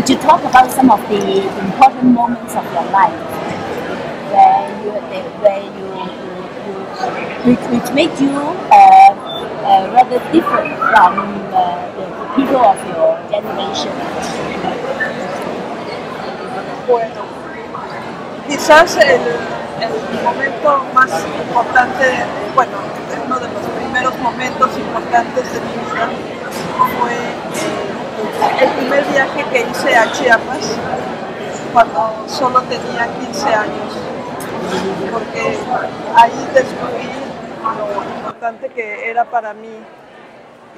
Could you talk about some of the important moments of your life which made you rather different from the people of your generation? Bueno, quizás el momento más importante, bueno, uno de los primeros momentos importantes de mi vida fue el primer viaje que hice a Chiapas cuando solo tenía 15 años, porque ahí descubrí lo importante que era para mí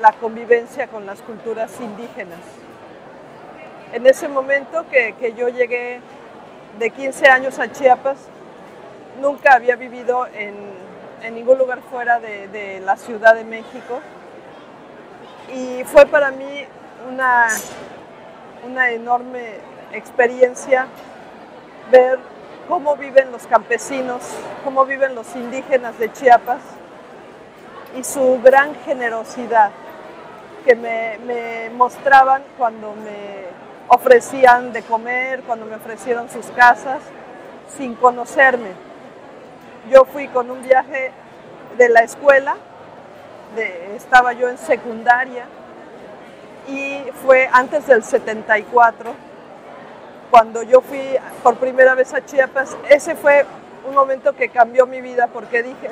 la convivencia con las culturas indígenas. En ese momento que yo llegué de 15 años a Chiapas, nunca había vivido en ningún lugar fuera de la Ciudad de México y fue para mí una enorme experiencia ver cómo viven los campesinos, cómo viven los indígenas de Chiapas y su gran generosidad que me mostraban cuando me ofrecían de comer, cuando me ofrecieron sus casas, sin conocerme. Yo fui con un viaje de la escuela, estaba yo en secundaria, y fue antes del 74, cuando yo fui por primera vez a Chiapas. Ese fue un momento que cambió mi vida porque dije,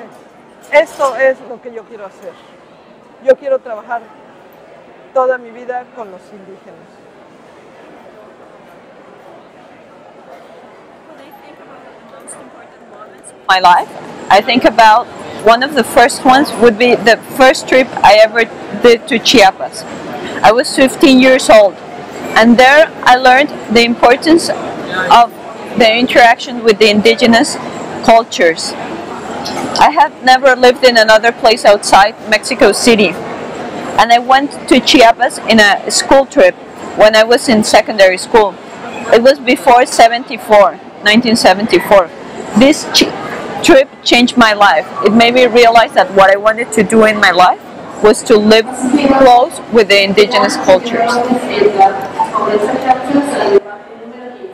esto es lo que yo quiero hacer. Yo quiero trabajar toda mi vida con los indígenas. My life, I think about one of the first ones would be the first trip I ever did to Chiapas. I was 15 years old, and there I learned the importance of the interaction with the indigenous cultures. I had never lived in another place outside Mexico City, and I went to Chiapas in a school trip when I was in secondary school. It was before 1974. This trip changed my life. It made me realize that what I wanted to do in my life was to live close with the indigenous cultures.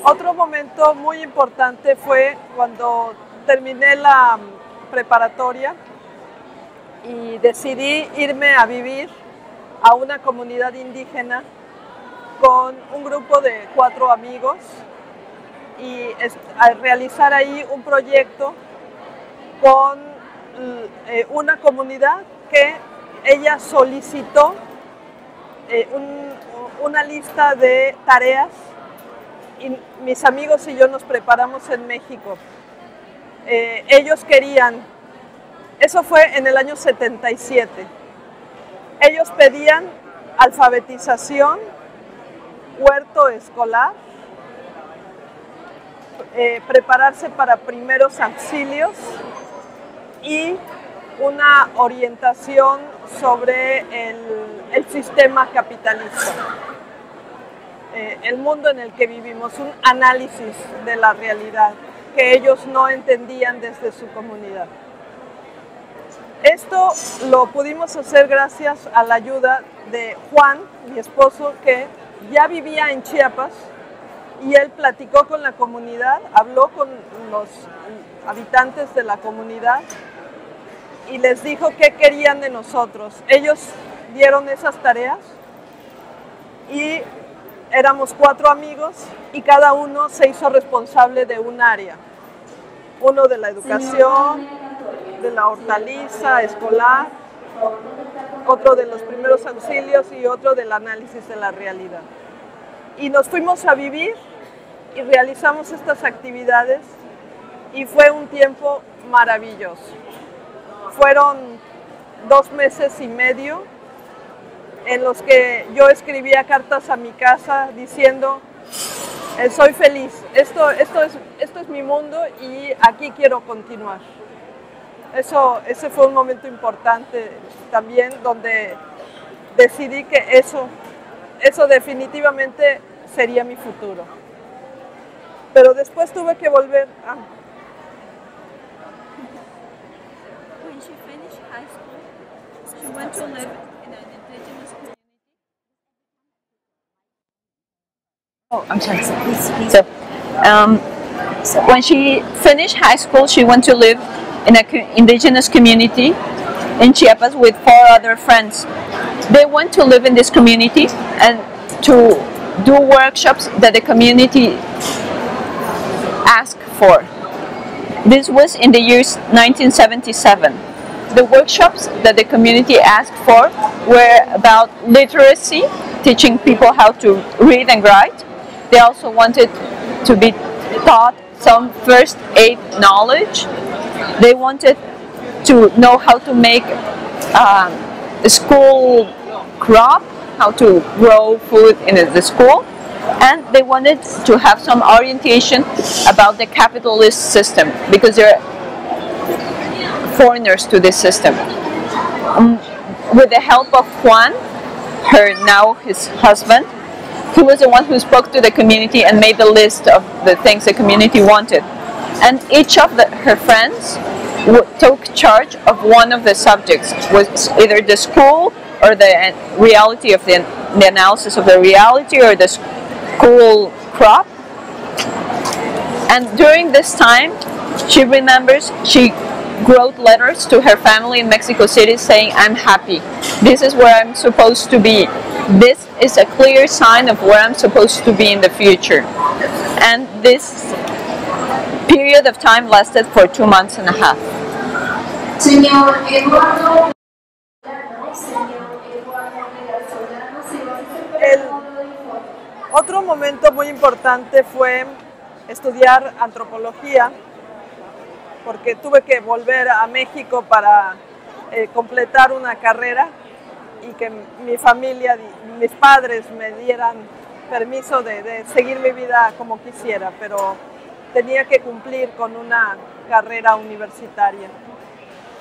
Otro momento muy importante fue cuando terminé la preparatoria y decidí irme a vivir a una comunidad indígena con un grupo de 4 amigos y a realizar ahí un proyecto con una comunidad que ella solicitó una lista de tareas y mis amigos y yo nos preparamos en México. Ellos querían, eso fue en el año 77, ellos pedían alfabetización, huerto escolar, prepararse para primeros auxilios y una orientación sobre el sistema capitalista, el mundo en el que vivimos, un análisis de la realidad que ellos no entendían desde su comunidad. Esto lo pudimos hacer gracias a la ayuda de Juan, mi esposo, que ya vivía en Chiapas, y él platicó con la comunidad, habló con los habitantes de la comunidad y les dijo qué querían de nosotros. Ellos dieron esas tareas y éramos 4 amigos y cada uno se hizo responsable de un área. Uno de la educación, de la hortaliza escolar, otro de los primeros auxilios y otro del análisis de la realidad. Y nos fuimos a vivir y realizamos estas actividades y fue un tiempo maravilloso. Fueron 2 meses y medio en los que yo escribía cartas a mi casa diciendo soy feliz, esto es mi mundo y aquí quiero continuar. Ese fue un momento importante también donde decidí que eso definitivamente sería mi futuro. Pero después tuve que volver a... When she finished high school, she went to live in an indigenous community. Oh, I'm sorry. Please. So, when she finished high school, she went to live in an indigenous community in Chiapas with 4 other friends. They went to live in this community and to do workshops that the community asked for. This was in the years 1977. The workshops that the community asked for were about literacy, teaching people how to read and write. They also wanted to be taught some first aid knowledge. They wanted to know how to make a school crop, how to grow food in the school, and they wanted to have some orientation about the capitalist system because they're foreigners to this system. With the help of Juan, his husband, he was the one who spoke to the community and made the list of the things the community wanted. And each of her friends took charge of one of the subjects, was either the school or the reality of the analysis of the reality or the school crop. And during this time, she remembers she wrote letters to her family in Mexico City saying, "I'm happy. This is where I'm supposed to be. This is a clear sign of where I'm supposed to be in the future." And this period of time lasted for 2 months and a half. Otro momento muy importante fue estudiar antropología, porque tuve que volver a México para completar una carrera y que mi familia, mis padres me dieran permiso de seguir mi vida como quisiera, pero tenía que cumplir con una carrera universitaria.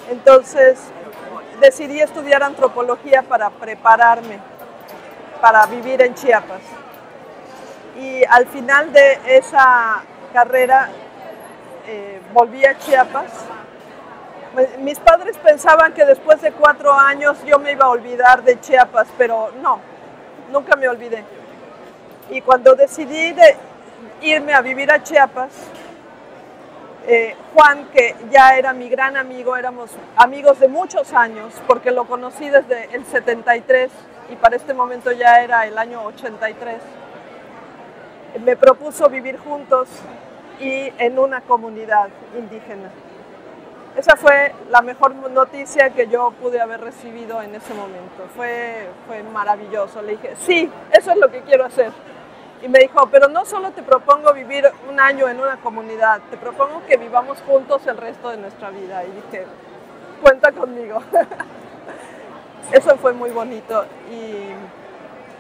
Entonces decidí estudiar antropología para prepararme para vivir en Chiapas. Y al final de esa carrera volví a Chiapas. Mis padres pensaban que después de 4 años yo me iba a olvidar de Chiapas, pero no, nunca me olvidé. Y cuando decidí irme a vivir a Chiapas, Juan, que ya era mi gran amigo, éramos amigos de muchos años, porque lo conocí desde el 73 y para este momento ya era el año 83, me propuso vivir juntos y en una comunidad indígena. Esa fue la mejor noticia que yo pude haber recibido en ese momento. Fue maravilloso. Le dije, sí, eso es lo que quiero hacer. Y me dijo, pero no solo te propongo vivir 1 año en una comunidad, te propongo que vivamos juntos el resto de nuestra vida. Y dije, cuenta conmigo. Eso fue muy bonito.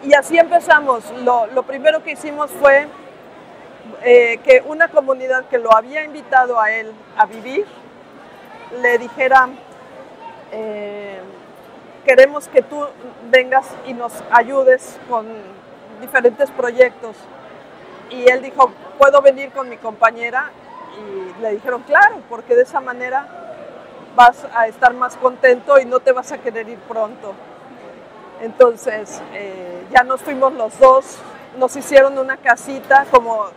Y así empezamos. Lo primero que hicimos fue que una comunidad que lo había invitado a él a vivir, le dijera, queremos que tú vengas y nos ayudes con diferentes proyectos. Y él dijo, ¿puedo venir con mi compañera? Y le dijeron, claro, porque de esa manera vas a estar más contento y no te vas a querer ir pronto. Entonces ya nos fuimos los dos, nos hicieron una casita como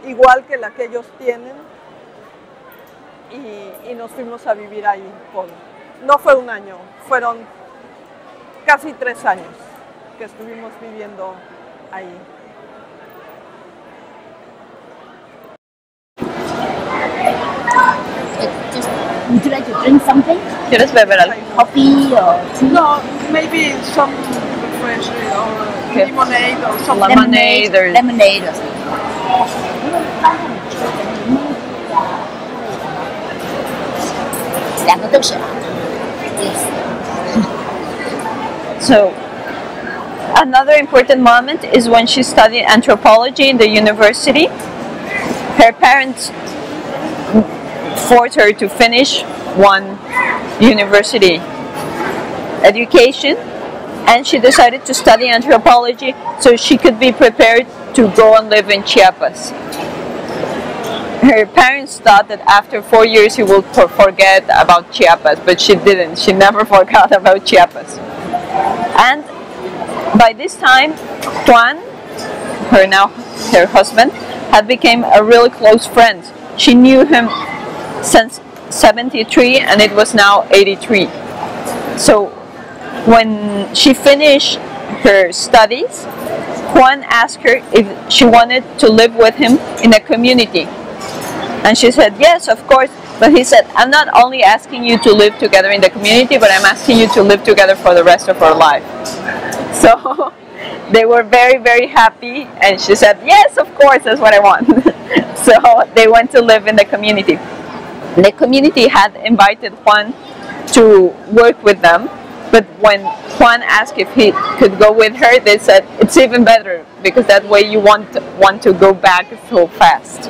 igual que la que ellos tienen y nos fuimos a vivir ahí. No fue 1 año, fueron casi 3 años que estuvimos viviendo ahí. Would you like to drink something? ¿Quieres beber algo? Coffee or tea? No, maybe some fresh or lemonade or something. Lemonade or... Lemonade or something. Yes. So, another important moment is when she studied anthropology in the university. Her parents forced her to finish one university education, and she decided to study anthropology so she could be prepared to go and live in Chiapas. Her parents thought that after 4 years she would forget about Chiapas, but she didn't. She never forgot about Chiapas. And by this time, Juan her husband, had become a really close friend. She knew him since 73 and it was now 83. So when she finished her studies, Juan asked her if she wanted to live with him in a community. And she said, yes, of course. But he said, I'm not only asking you to live together in the community, but I'm asking you to live together for the rest of our life. So they were very, very happy. And she said, yes, of course, that's what I want. So they went to live in the community. The community had invited Juan to work with them. But when Juan asked if he could go with her, they said, it's even better, because that way you won't want to go back so fast.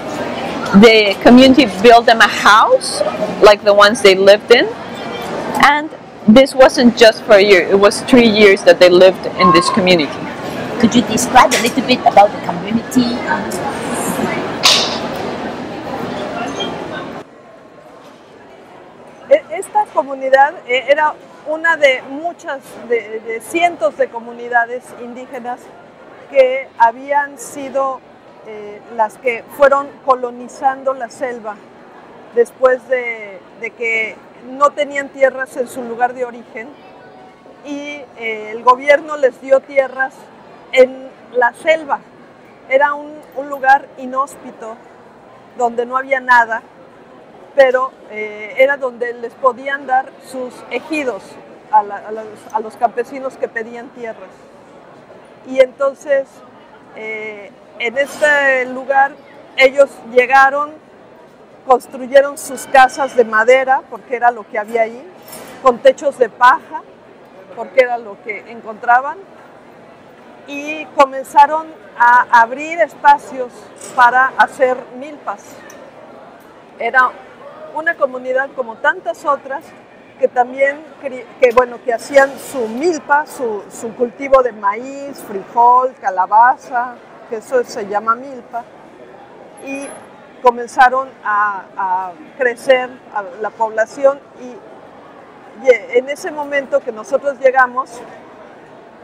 The community built them a house, like the ones they lived in. And this wasn't just for a year, it was 3 years that they lived in this community. Could you describe a little bit about the community? Esta comunidad era una de muchas, de cientos de comunidades indígenas que habían sido las que fueron colonizando la selva después de que no tenían tierras en su lugar de origen y el gobierno les dio tierras en la selva. Era un lugar inhóspito donde no había nada, pero era donde les podían dar sus ejidos a los campesinos que pedían tierras. Y entonces en este lugar ellos llegaron, construyeron sus casas de madera, porque era lo que había ahí, con techos de paja, porque era lo que encontraban, y comenzaron a abrir espacios para hacer milpas. Era una comunidad como tantas otras que también que hacían su milpa, su cultivo de maíz, frijol, calabaza, que eso se llama milpa, y comenzaron a crecer la población y en ese momento que nosotros llegamos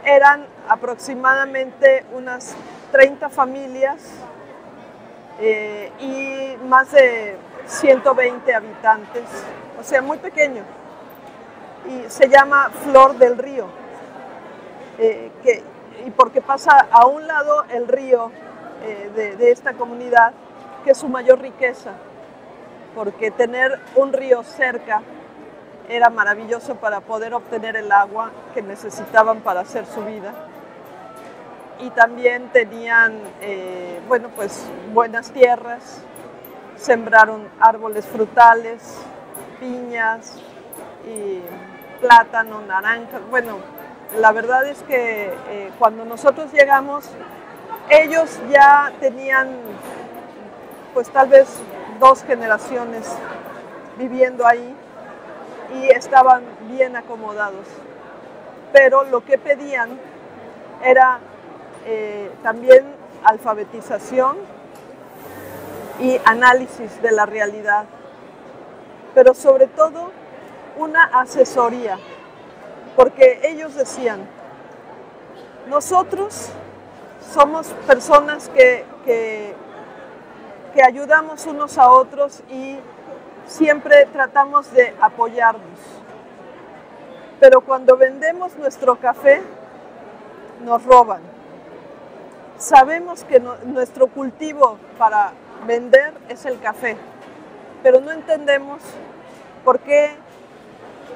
eran aproximadamente unas 30 familias y más de 120 habitantes, o sea, muy pequeño, y se llama Flor del Río, y porque pasa a un lado el río de esta comunidad, que es su mayor riqueza, porque tener un río cerca era maravilloso para poder obtener el agua que necesitaban para hacer su vida. Y también tenían, buenas tierras, sembraron árboles frutales, piñas y plátano, naranjas. Bueno, la verdad es que cuando nosotros llegamos, ellos ya tenían pues tal vez 2 generaciones viviendo ahí y estaban bien acomodados. Pero lo que pedían era también alfabetización y análisis de la realidad, pero sobre todo una asesoría, porque ellos decían, nosotros somos personas que ayudamos unos a otros y siempre tratamos de apoyarnos, pero cuando vendemos nuestro café nos roban. Sabemos que nuestro cultivo para vender es el café, pero no entendemos por qué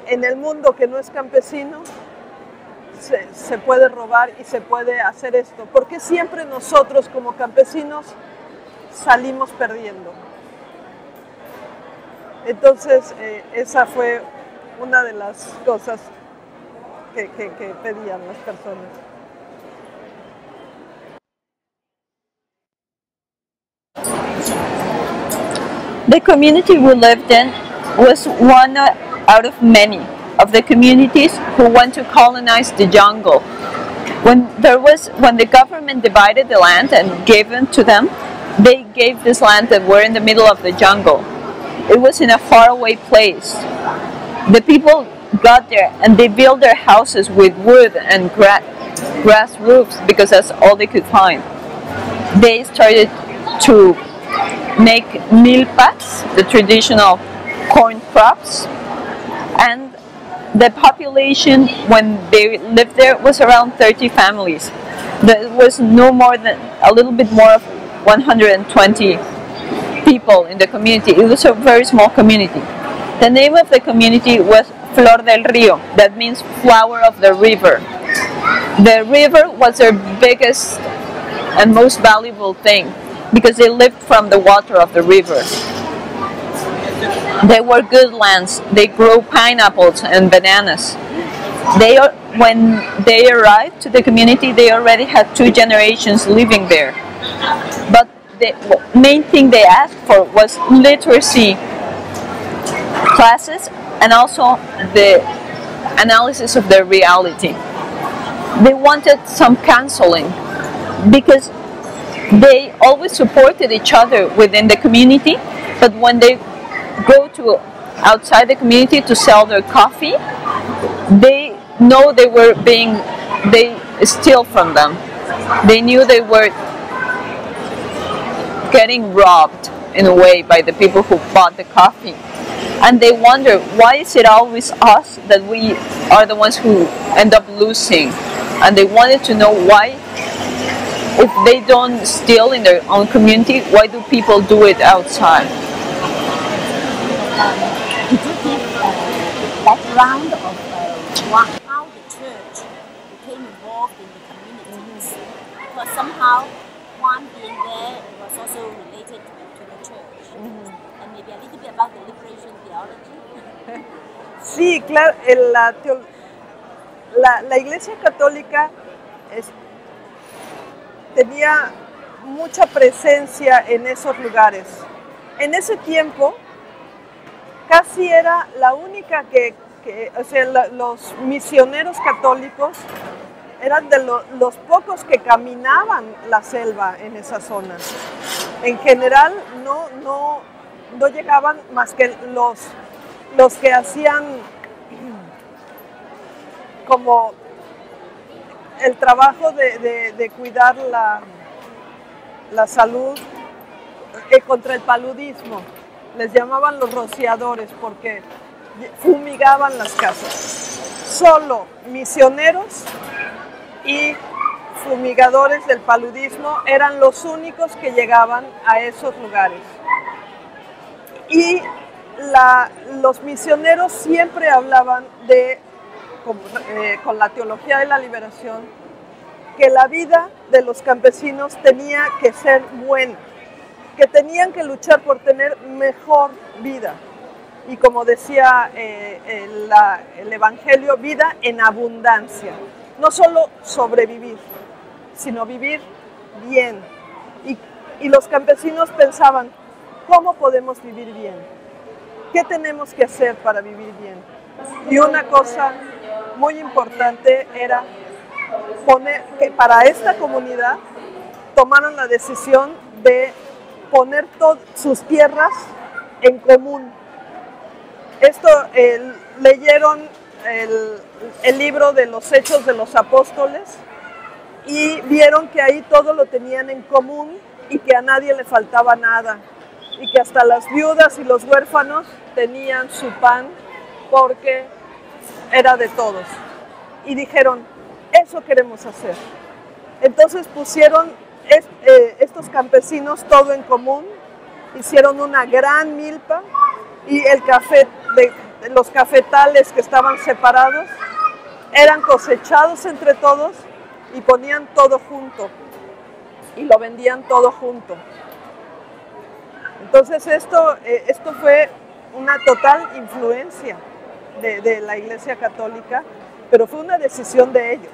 en el mundo que no es campesino se puede robar y se puede hacer esto. ¿Por qué siempre nosotros como campesinos salimos perdiendo? Entonces esa fue una de las cosas que pedían las personas. The community we lived in was one out of many of the communities who went to colonize the jungle. When the government divided the land and gave it to them, they gave this land that were in the middle of the jungle. It was in a faraway place. The people got there and they built their houses with wood and grass roofs because that's all they could find. they started to make milpas, the traditional corn crops, and the population when they lived there was around 30 families. There was no more than a little bit more of 120 people in the community. It was a very small community. The name of the community was Flor del Río, that means flower of the river. The river was their biggest and most valuable thing because they lived from the water of the river. They were good lands. They grew pineapples and bananas. When they arrived to the community, they already had 2 generations living there. But the main thing they asked for was literacy classes and also the analysis of their reality. They wanted some counseling because they always supported each other within the community, but when they go to outside the community to sell their coffee, they know they steal from them. They knew they were getting robbed in a way by the people who bought the coffee. And they wonder, why is it always us that we are the ones who end up losing? And they wanted to know why, if they don't steal in their own community, why do people do it outside? Could you give background of how the church became involved in the communities? Because somehow Juan being there was also related to the church. And maybe a little bit about the liberation theology. Sí, claro, la Iglesia Católica tenía mucha presencia en esos lugares. En ese tiempo casi era la única o sea, los misioneros católicos eran de los pocos que caminaban la selva en esa zona. En general no llegaban más que los que hacían como el trabajo de cuidar la salud contra el paludismo. Les llamaban los rociadores porque fumigaban las casas. Solo misioneros y fumigadores del paludismo eran los únicos que llegaban a esos lugares. Y los misioneros siempre hablaban con la teología de la liberación, que la vida de los campesinos tenía que ser buena, que tenían que luchar por tener mejor vida. Y como decía el Evangelio, vida en abundancia. No solo sobrevivir, sino vivir bien. Y los campesinos pensaban, ¿cómo podemos vivir bien? ¿Qué tenemos que hacer para vivir bien? Y una cosa muy importante era que para esta comunidad tomaron la decisión de poner sus tierras en común. Esto leyeron el libro de los Hechos de los Apóstoles y vieron que ahí todo lo tenían en común y que a nadie le faltaba nada y que hasta las viudas y los huérfanos tenían su pan porque era de todos. Y dijeron, eso queremos hacer. Entonces pusieron estos campesinos todo en común, hicieron una gran milpa y los cafetales que estaban separados eran cosechados entre todos y ponían todo junto y lo vendían todo junto. Entonces esto fue una total influencia de la Iglesia Católica, pero fue una decisión de ellos.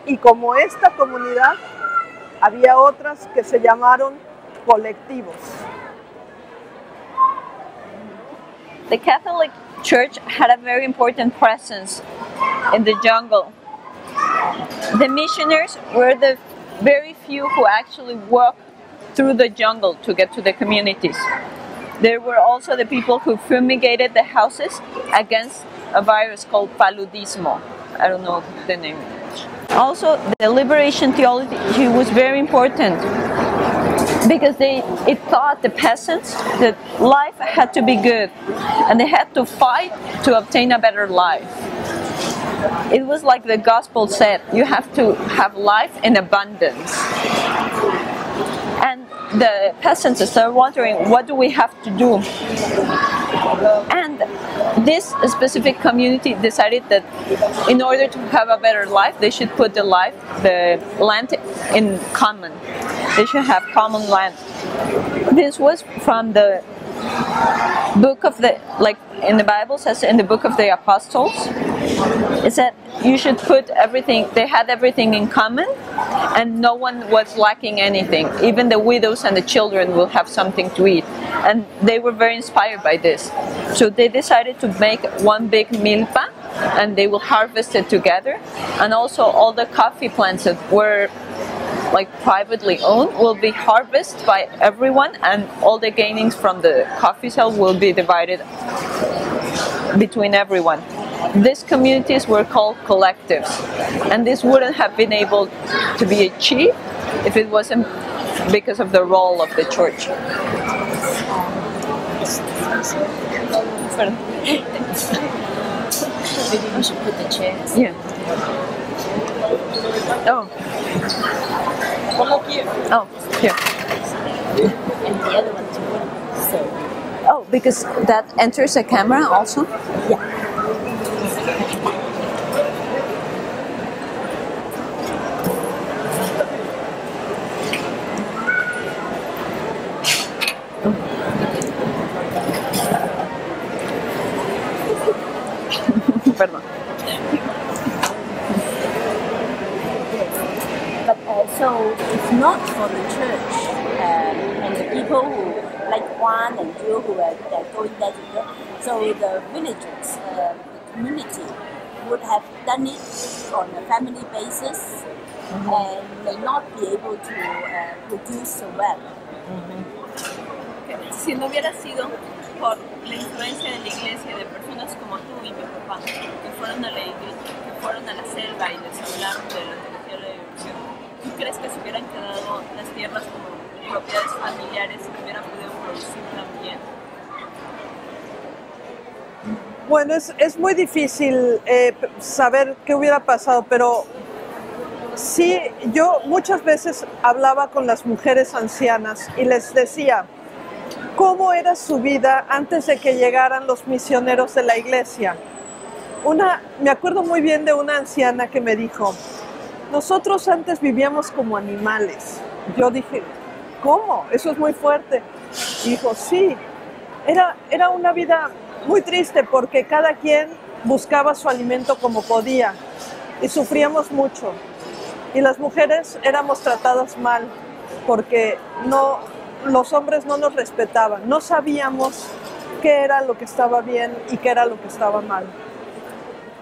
Y como esta comunidad, había otras que se llamaron colectivos. The Catholic Church had a very important presence in the jungle. The missionaries were the very few who actually walked through the jungle to get to the communities. There were also the people who fumigated the houses against a virus called paludismo. I don't know the name. Also, the liberation theology was very important because it taught the peasants that life had to be good and they had to fight to obtain a better life. It was like the gospel said, you have to have life in abundance. And the peasants started wondering, what do we have to do? And this specific community decided that in order to have a better life, they should put the land in common. They should have common land. This was from the book of the, like in the Bible says in the book of the Apostles, it said you should put everything, they had everything in common and no one was lacking anything. Even the widows and the children will have something to eat. And they were very inspired by this. So they decided to make one big milpa and they will harvest it together. And also all the coffee plants that were like privately owned will be harvested by everyone, and all the gainings from the coffee sale will be divided between everyone. These communities were called collectives, and this wouldn't have been able to be achieved if it wasn't because of the role of the church. Maybe we should put the chairs. Yeah. Oh. Oh, here. And the other one too. So. Oh, because that enters the camera also? Yeah. Perdón. But also, it's not for the church and the people who, like Juan and Jill, who are going there to get. So the villagers, the community, would have done it on a family basis and may not be able to produce so well. Si no hubiera sido por la influencia de la iglesia, de personas como tú y mi papá, que fueron a la iglesia, que fueron a la selva y les hablaron de la teología de la evolución, ¿tú crees que se hubieran quedado las tierras como propiedades familiares y que hubieran podido producir también? Bueno, es muy difícil saber qué hubiera pasado, pero sí, yo muchas veces hablaba con las mujeres ancianas y les decía cómo era su vida antes de que llegaran los misioneros de la iglesia. Me acuerdo muy bien de una anciana que me dijo, nosotros antes vivíamos como animales. Yo dije, ¿cómo? Eso es muy fuerte. Dijo, sí, era una vida muy triste porque cada quien buscaba su alimento como podía y sufríamos mucho. Y las mujeres éramos tratadas mal porque los hombres no nos respetaban, no sabíamos qué era lo que estaba bien y qué era lo que estaba mal.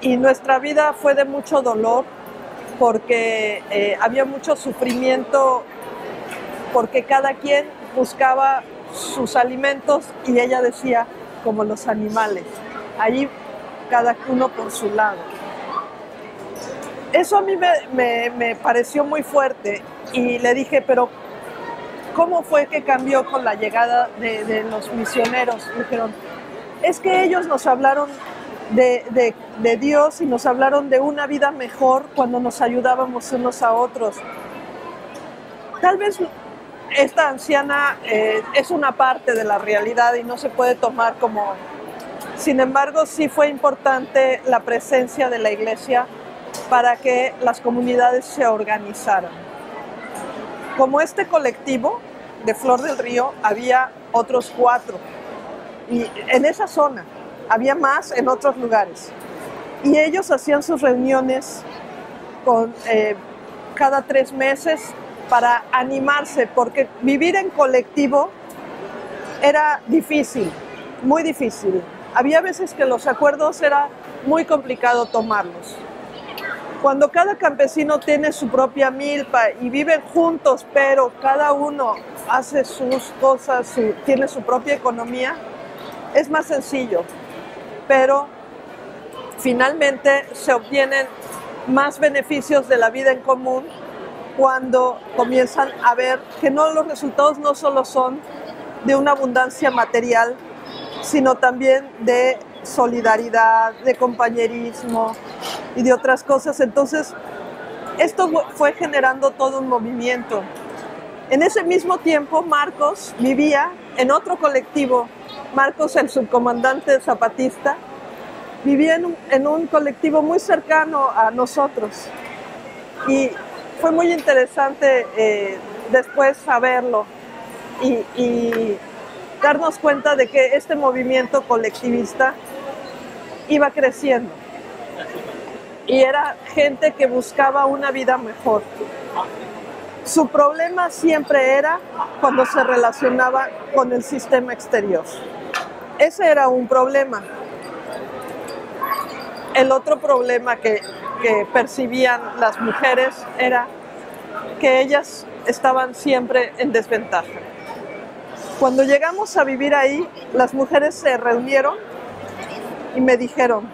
Y nuestra vida fue de mucho dolor porque había mucho sufrimiento, porque cada quien buscaba sus alimentos y ella decía, como los animales, allí cada uno por su lado. Eso a mí me pareció muy fuerte y le dije, pero ¿cómo fue que cambió con la llegada de los misioneros? Dijeron, es que ellos nos hablaron de Dios y nos hablaron de una vida mejor cuando nos ayudábamos unos a otros. Tal vez esta anciana es una parte de la realidad y no se puede tomar como... Sin embargo, sí fue importante la presencia de la iglesia para que las comunidades se organizaran. Como este colectivo de Flor del Río, había otros 4. Y en esa zona, había más en otros lugares. Y ellos hacían sus reuniones cada 3 meses para animarse, porque vivir en colectivo era difícil, muy difícil. Había veces que los acuerdos era muy complicado tomarlos. Cuando cada campesino tiene su propia milpa y viven juntos, pero cada uno hace sus cosas, tiene su propia economía, es más sencillo. Pero finalmente se obtienen más beneficios de la vida en común cuando comienzan a ver que los resultados no solo son de una abundancia material, sino también de solidaridad, de compañerismo y de otras cosas. Entonces, esto fue generando todo un movimiento. En ese mismo tiempo, Marcos vivía en otro colectivo. Marcos, el subcomandante zapatista, vivía en un colectivo muy cercano a nosotros. Y fue muy interesante después saberlo y darnos cuenta de que este movimiento colectivista iba creciendo. Y era gente que buscaba una vida mejor. Su problema siempre era cuando se relacionaba con el sistema exterior. Ese era un problema. El otro problema que percibían las mujeres era que ellas estaban siempre en desventaja. Cuando llegamos a vivir ahí, las mujeres se reunieron y me dijeron: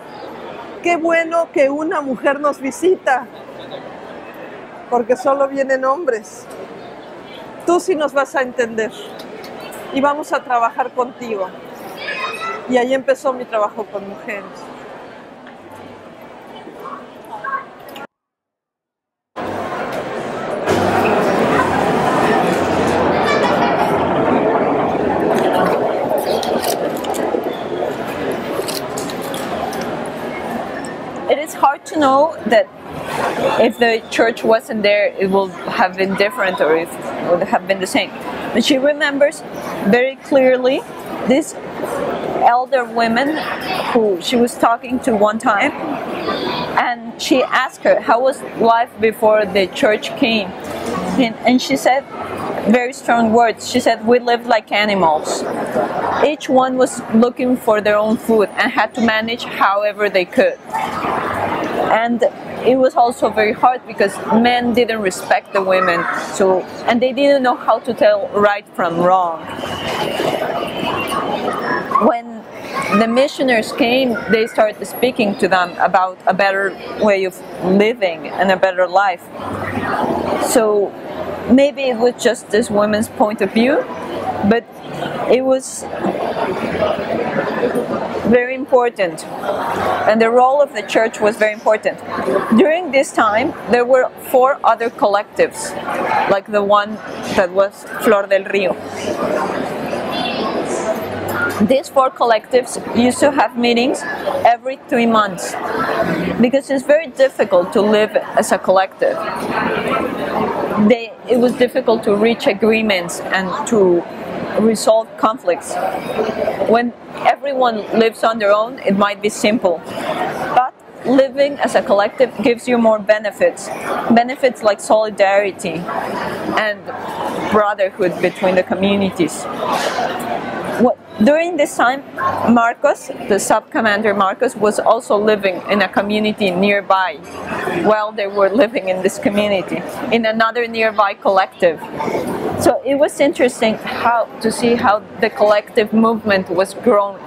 qué bueno que una mujer nos visita, porque solo vienen hombres. Tú sí nos vas a entender y vamos a trabajar contigo. Y ahí empezó mi trabajo con mujeres. It is hard to know that if the church wasn't there, it would have been different, or if it would have been the same. But she remembers very clearly this elder woman who she was talking to one time, and she asked her how was life before the church came, and she said very strong words. She said, we lived like animals. Each one was looking for their own food and had to manage however they could. And it was also very hard because men didn't respect the women, and they didn't know how to tell right from wrong. When the missioners came, they started speaking to them about a better way of living and a better life. So maybe it was just this woman's point of view, but it was very important, and the role of the church was very important. During this time, there were 4 other collectives, like the one that was Flor del Rio. These 4 collectives used to have meetings every 3 months, because it's very difficult to live as a collective. It was difficult to reach agreements and to resolve conflicts. When everyone lives on their own, it might be simple. But living as a collective gives you more benefits. Benefits like solidarity and brotherhood between the communities. During this time, Marcos, the sub-commander Marcos, was also living in a community nearby while they were living in this community, in another nearby collective. So it was interesting to see how the collective movement was growing.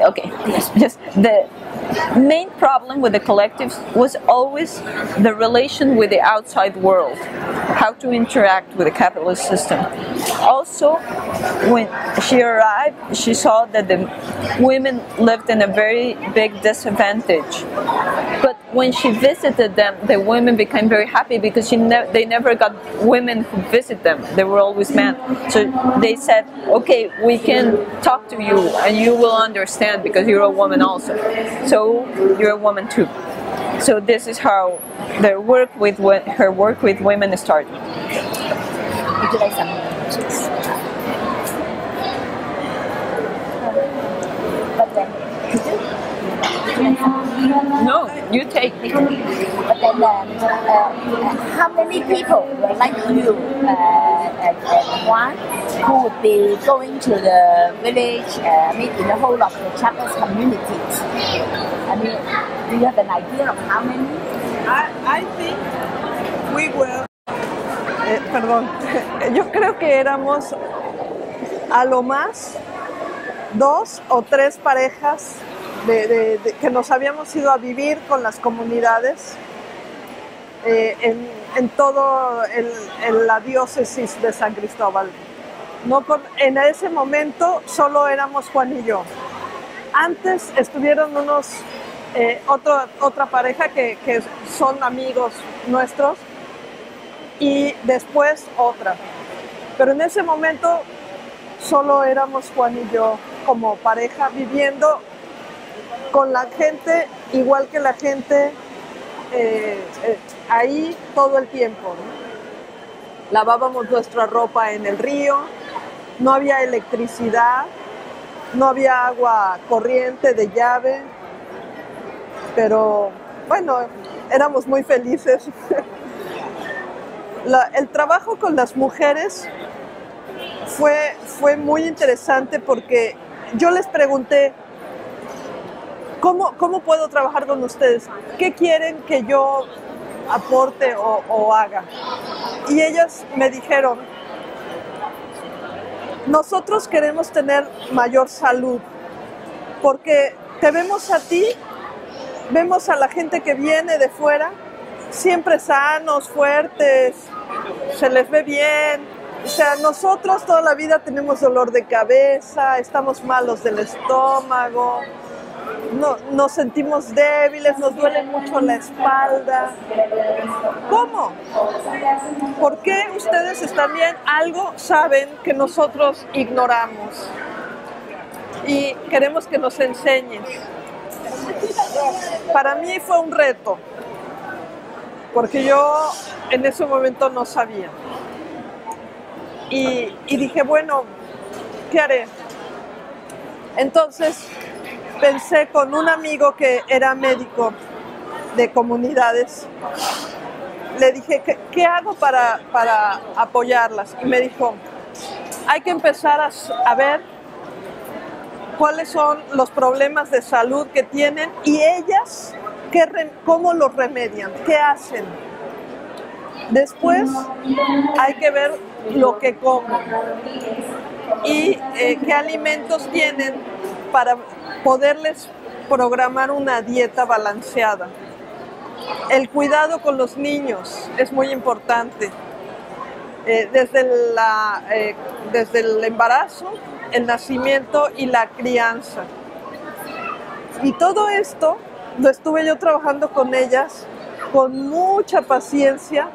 Okay, just the main problem with the collectives was always the relation with the outside world, how to interact with the capitalist system. Also, when she arrived, she saw that the women lived in a very big disadvantage. But when she visited them, the women became very happy because they never got women who visit them. They were always men. So they said, okay, we can talk to you and you will understand because you're a woman also. So you're a woman too. So this is how her work with women started. Would you like some cheese? But then, would you like some? No, you take. But then, how many people were like you, one who would be going to the village, in the whole of the Chiapas communities? I mean, do you have an idea of how many? I think we were... perdón, yo creo que éramos a lo más 2 o 3 parejas que nos habíamos ido a vivir con las comunidades en todo la diócesis de San Cristóbal. En ese momento solo éramos Juan y yo. Antes estuvieron otra pareja que son amigos nuestros y después otra. Pero en ese momento solo éramos Juan y yo como pareja viviendo con la gente igual que la gente ahí todo el tiempo, ¿no? Lavábamos nuestra ropa en el río, no había electricidad, no había agua corriente de llave, pero bueno, éramos muy felices. El trabajo con las mujeres fue muy interesante porque yo les pregunté, ¿cómo puedo trabajar con ustedes? ¿Qué quieren que yo aporte o haga? Y ellas me dijeron, nosotros queremos tener mayor salud porque te vemos a ti, vemos a la gente que viene de fuera, siempre sanos, fuertes, se les ve bien. O sea, nosotros toda la vida tenemos dolor de cabeza, estamos malos del estómago, nos sentimos débiles, nos duele mucho la espalda. ¿Cómo? ¿Por qué ustedes están bien? Algo saben que nosotros ignoramos y queremos que nos enseñen. Para mí fue un reto, porque yo en ese momento no sabía. Y dije, bueno, ¿qué haré? Entonces pensé con un amigo que era médico de comunidades. Le dije, ¿qué hago para apoyarlas? Y me dijo, hay que empezar a ver cuáles son los problemas de salud que tienen y ellas cómo los remedian, qué hacen. Después hay que ver lo que comen y qué alimentos tienen para poderles programar una dieta balanceada. El cuidado con los niños es muy importante, desde el embarazo, el nacimiento y la crianza. Y todo esto lo estuve yo trabajando con ellas con mucha paciencia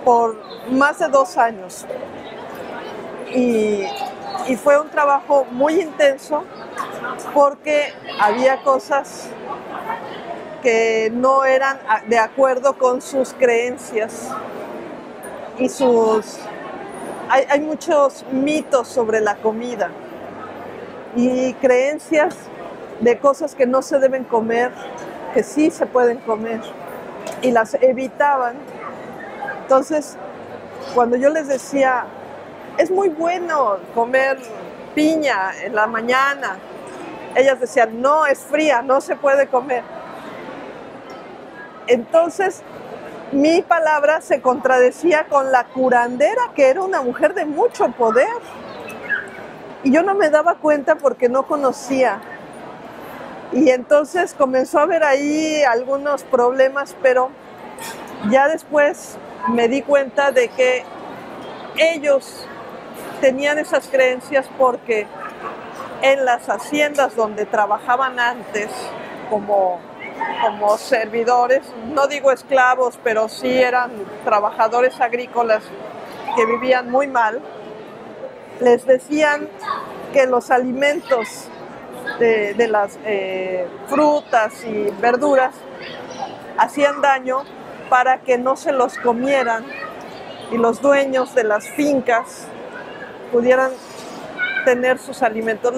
por más de 2 años. Y fue un trabajo muy intenso porque había cosas que no eran de acuerdo con sus creencias y hay muchos mitos sobre la comida y creencias de cosas que no se deben comer, que sí se pueden comer y las evitaban. Entonces, cuando yo les decía, es muy bueno comer piña en la mañana, ellas decían, no, es fría, no se puede comer. Entonces, mi palabra se contradecía con la curandera, que era una mujer de mucho poder. Y yo no me daba cuenta porque no conocía. Y entonces comenzó a haber ahí algunos problemas, pero ya después me di cuenta de que ellos tenían esas creencias porque en las haciendas donde trabajaban antes como servidores, no digo esclavos, pero sí eran trabajadores agrícolas que vivían muy mal, les decían que los alimentos de las frutas y verduras hacían daño para que no se los comieran y los dueños de las fincas pudieran tener sus alimentos.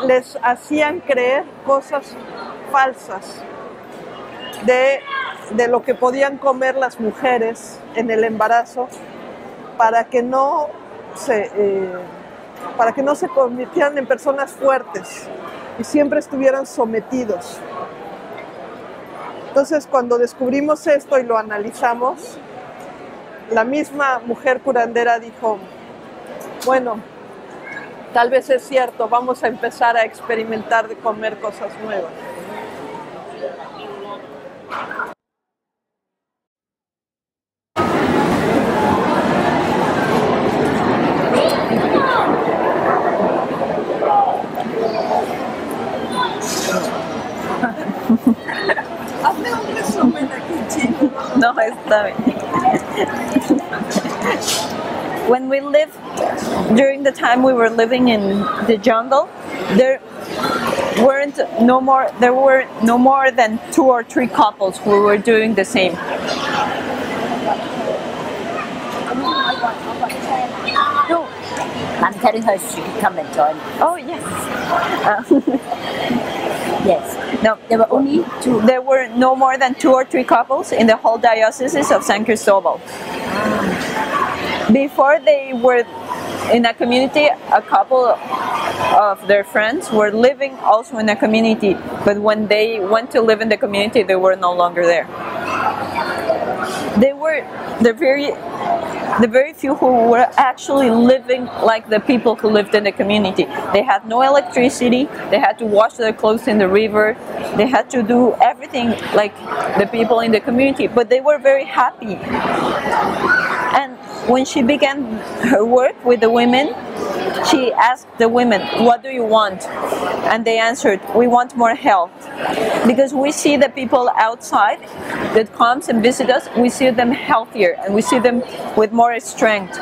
Les hacían creer cosas falsas de lo que podían comer las mujeres en el embarazo para que no se convirtieran en personas fuertes y siempre estuvieran sometidos. Entonces, cuando descubrimos esto y lo analizamos, la misma mujer curandera dijo, bueno, tal vez es cierto, vamos a empezar a experimentar de comer cosas nuevas. Hazme un resumen aquí, chicos. No, está bien. When we lived, during the time we were living in the jungle, there were no more than 2 or 3 couples who were doing the same. No, I'm telling her she can come and join. Oh yes. Yes. No, There were only 2. there were no more than 2 or 3 couples in the whole diocese of San Cristobal. Before they were in a community, a couple of their friends were living also in a community, but when they went to live in the community, they were no longer there. They were the very few who were actually living like the people who lived in the community. They had no electricity, they had to wash their clothes in the river, they had to do everything like the people in the community, but they were very happy. And when she began her work with the women, she asked the women, "What do you want?" And they answered, "We want more health." Because we see the people outside that comes and visit us, we see them healthier and we see them with more strength.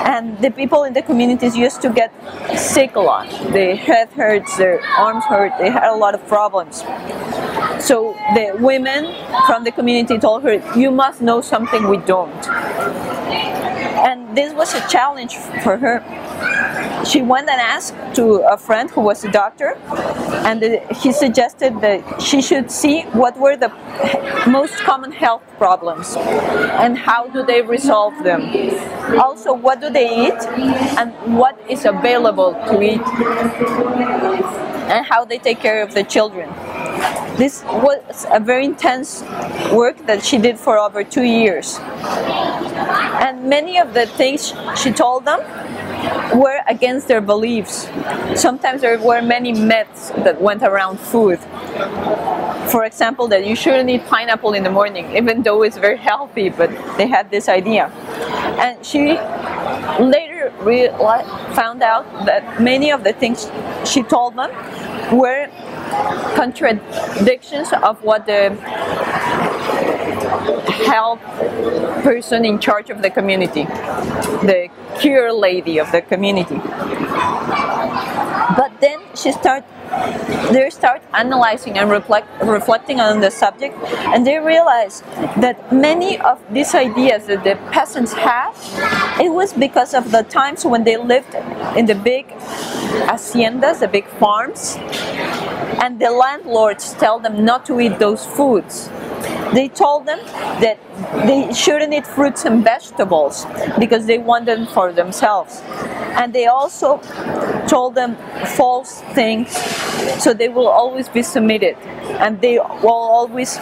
And the people in the communities used to get sick a lot. Their head hurts, their arms hurt, they had a lot of problems. So the women from the community told her, "You must know something we don't." And this was a challenge for her. She went and asked to a friend who was a doctor, and he suggested that she should see what were the most common health problems and how do they resolve them. Also, what do they eat and what is available to eat, and how they take care of the children. This was a very intense work that she did for over 2 years. And many of the things she told them were against their beliefs. Sometimes there were many myths that went around food. For example, that you shouldn't eat pineapple in the morning, even though it's very healthy, but they had this idea. And she later found out that many of the things she told them were contradictions of what the health person in charge of the community, the cure lady of the community. But then they start analyzing and reflecting on the subject, and they realize that many of these ideas that the peasants had, it was because of the times when they lived in the big haciendas, the big farms, and the landlords tell them not to eat those foods. They told them that they shouldn't eat fruits and vegetables because they want them for themselves. And they also told them false things, so they will always be submitted and they will always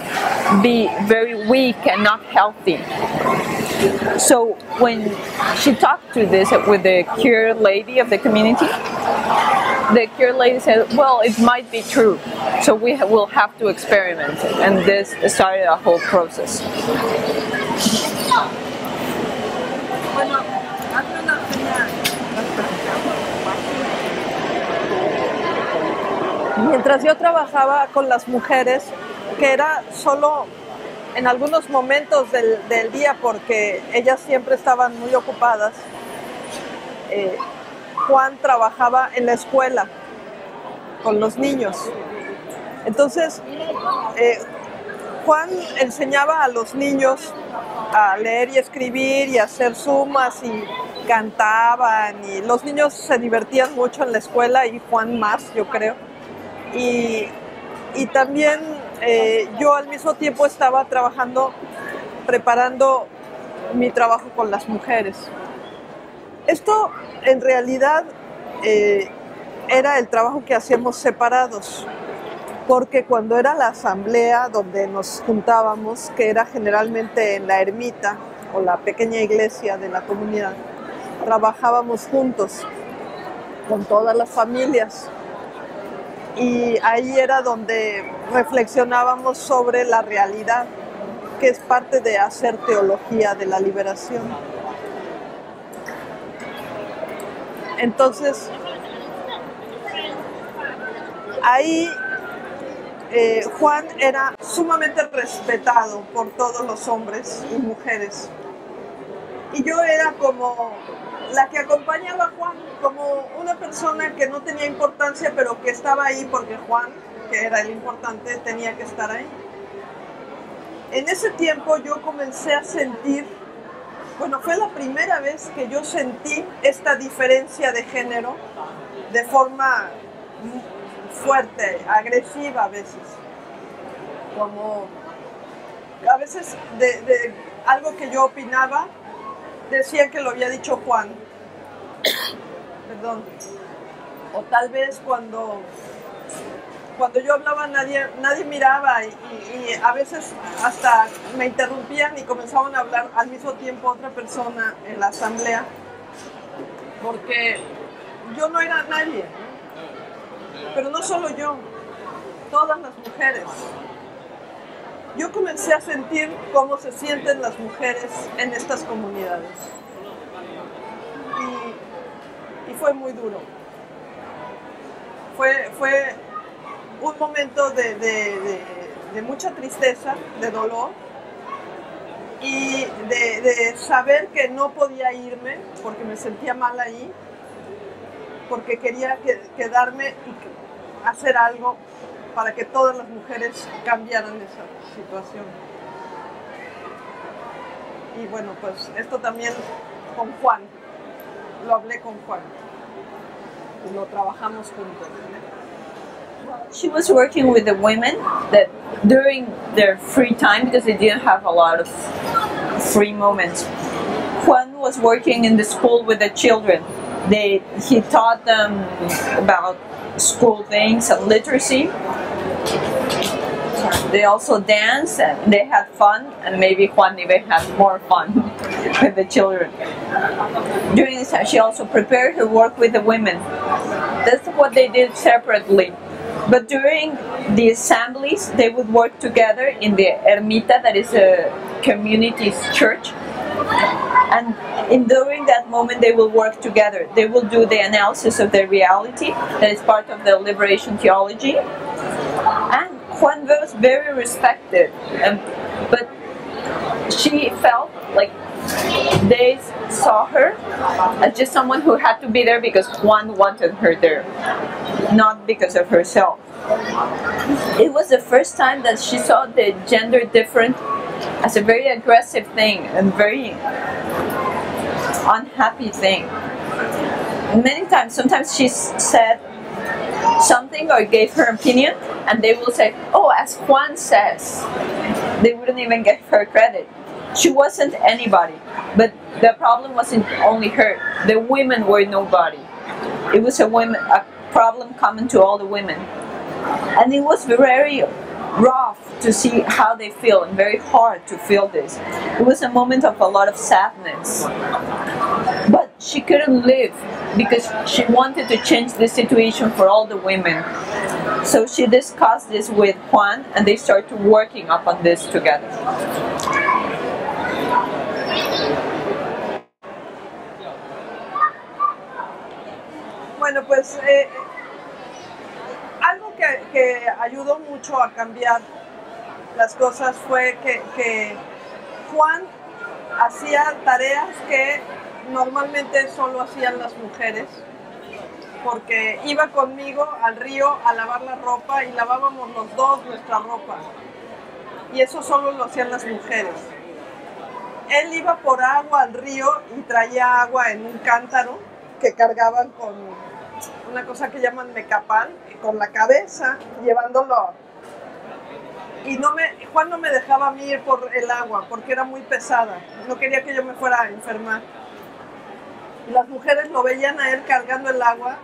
be very weak and not healthy. So when she talked to this with the cure lady of the community, the cure lady said, "Well, it might be true, so we will have to experiment," and this started a whole process. Mientras yo trabajaba con las mujeres, que era solo en algunos momentos del día porque ellas siempre estaban muy ocupadas, Juan trabajaba en la escuela con los niños. Entonces, Juan enseñaba a los niños a leer y escribir y a hacer sumas y cantaban, y los niños se divertían mucho en la escuela y Juan más, yo creo. Y también yo al mismo tiempo estaba trabajando, preparando mi trabajo con las mujeres. Esto en realidad era el trabajo que hacíamos separados, porque cuando era la asamblea donde nos juntábamos, que era generalmente en la ermita o la pequeña iglesia de la comunidad, trabajábamos juntos. con todas las familias. Y ahí era donde reflexionábamos sobre la realidad, que es parte de hacer teología de la liberación. Entonces, ahí Juan era sumamente respetado por todos los hombres y mujeres. Y yo era como la que acompañaba a Juan, como una persona que no tenía importancia, pero que estaba ahí porque Juan, que era el importante, tenía que estar ahí. En ese tiempo yo comencé a sentir, bueno, fue la primera vez que yo sentí esta diferencia de género de forma fuerte, agresiva a veces. Como a veces de algo que yo opinaba, decían que lo había dicho Juan. Perdón. O tal vez cuando yo hablaba nadie miraba y a veces hasta me interrumpían y comenzaban a hablar al mismo tiempo otra persona en la asamblea, porque yo no era nadie, pero no solo yo, todas las mujeres. Yo comencé a sentir cómo se sienten las mujeres en estas comunidades y fue muy duro. Fue un momento de mucha tristeza, de dolor y de saber que no podía irme porque me sentía mal ahí, porque quería quedarme y hacer algo para que todas las mujeres cambiaran esa situación. Y bueno, pues esto también con Juan, lo hablé con Juan y lo trabajamos juntos. She was working with the women that during their free time, because they didn't have a lot of free moments, Juan was working in the school with the children. He taught them about school things and literacy. They also danced and they had fun, and maybe Juan even had more fun with the children. During this time, she also prepared her work with the women. That's what they did separately. But during the assemblies, they would work together in the Ermita, that is a community's church. And during that moment, they will work together. They will do the analysis of the reality that is part of the liberation theology. And Juan was very respected, but she felt like they saw her as just someone who had to be there because Juan wanted her there, not because of herself. It was the first time that she saw the gender difference as a very aggressive thing and very unhappy thing. Many times, sometimes she said something or gave her opinion, and they will say, "Oh, as Juan says." They wouldn't even give her credit. She wasn't anybody, but the problem wasn't only her. The women were nobody. It was a problem common to all the women, and it was very rough to see how they feel and very hard to feel this. It was a moment of a lot of sadness, but she couldn't live because she wanted to change the situation for all the women. So she discussed this with Juan, and they started working up on this together. Bueno, pues algo que ayudó mucho a cambiar las cosas fue que Juan hacía tareas que normalmente solo hacían las mujeres, porque iba conmigo al río a lavar la ropa y lavábamos los dos nuestra ropa, y eso solo lo hacían las mujeres. Él iba por agua al río y traía agua en un cántaro que cargaban con una cosa que llaman mecapán, con la cabeza, llevándolo. Y Juan no me dejaba a mí ir por el agua porque era muy pesada, no quería que yo me fuera a enfermar. Y las mujeres lo veían a él cargando el agua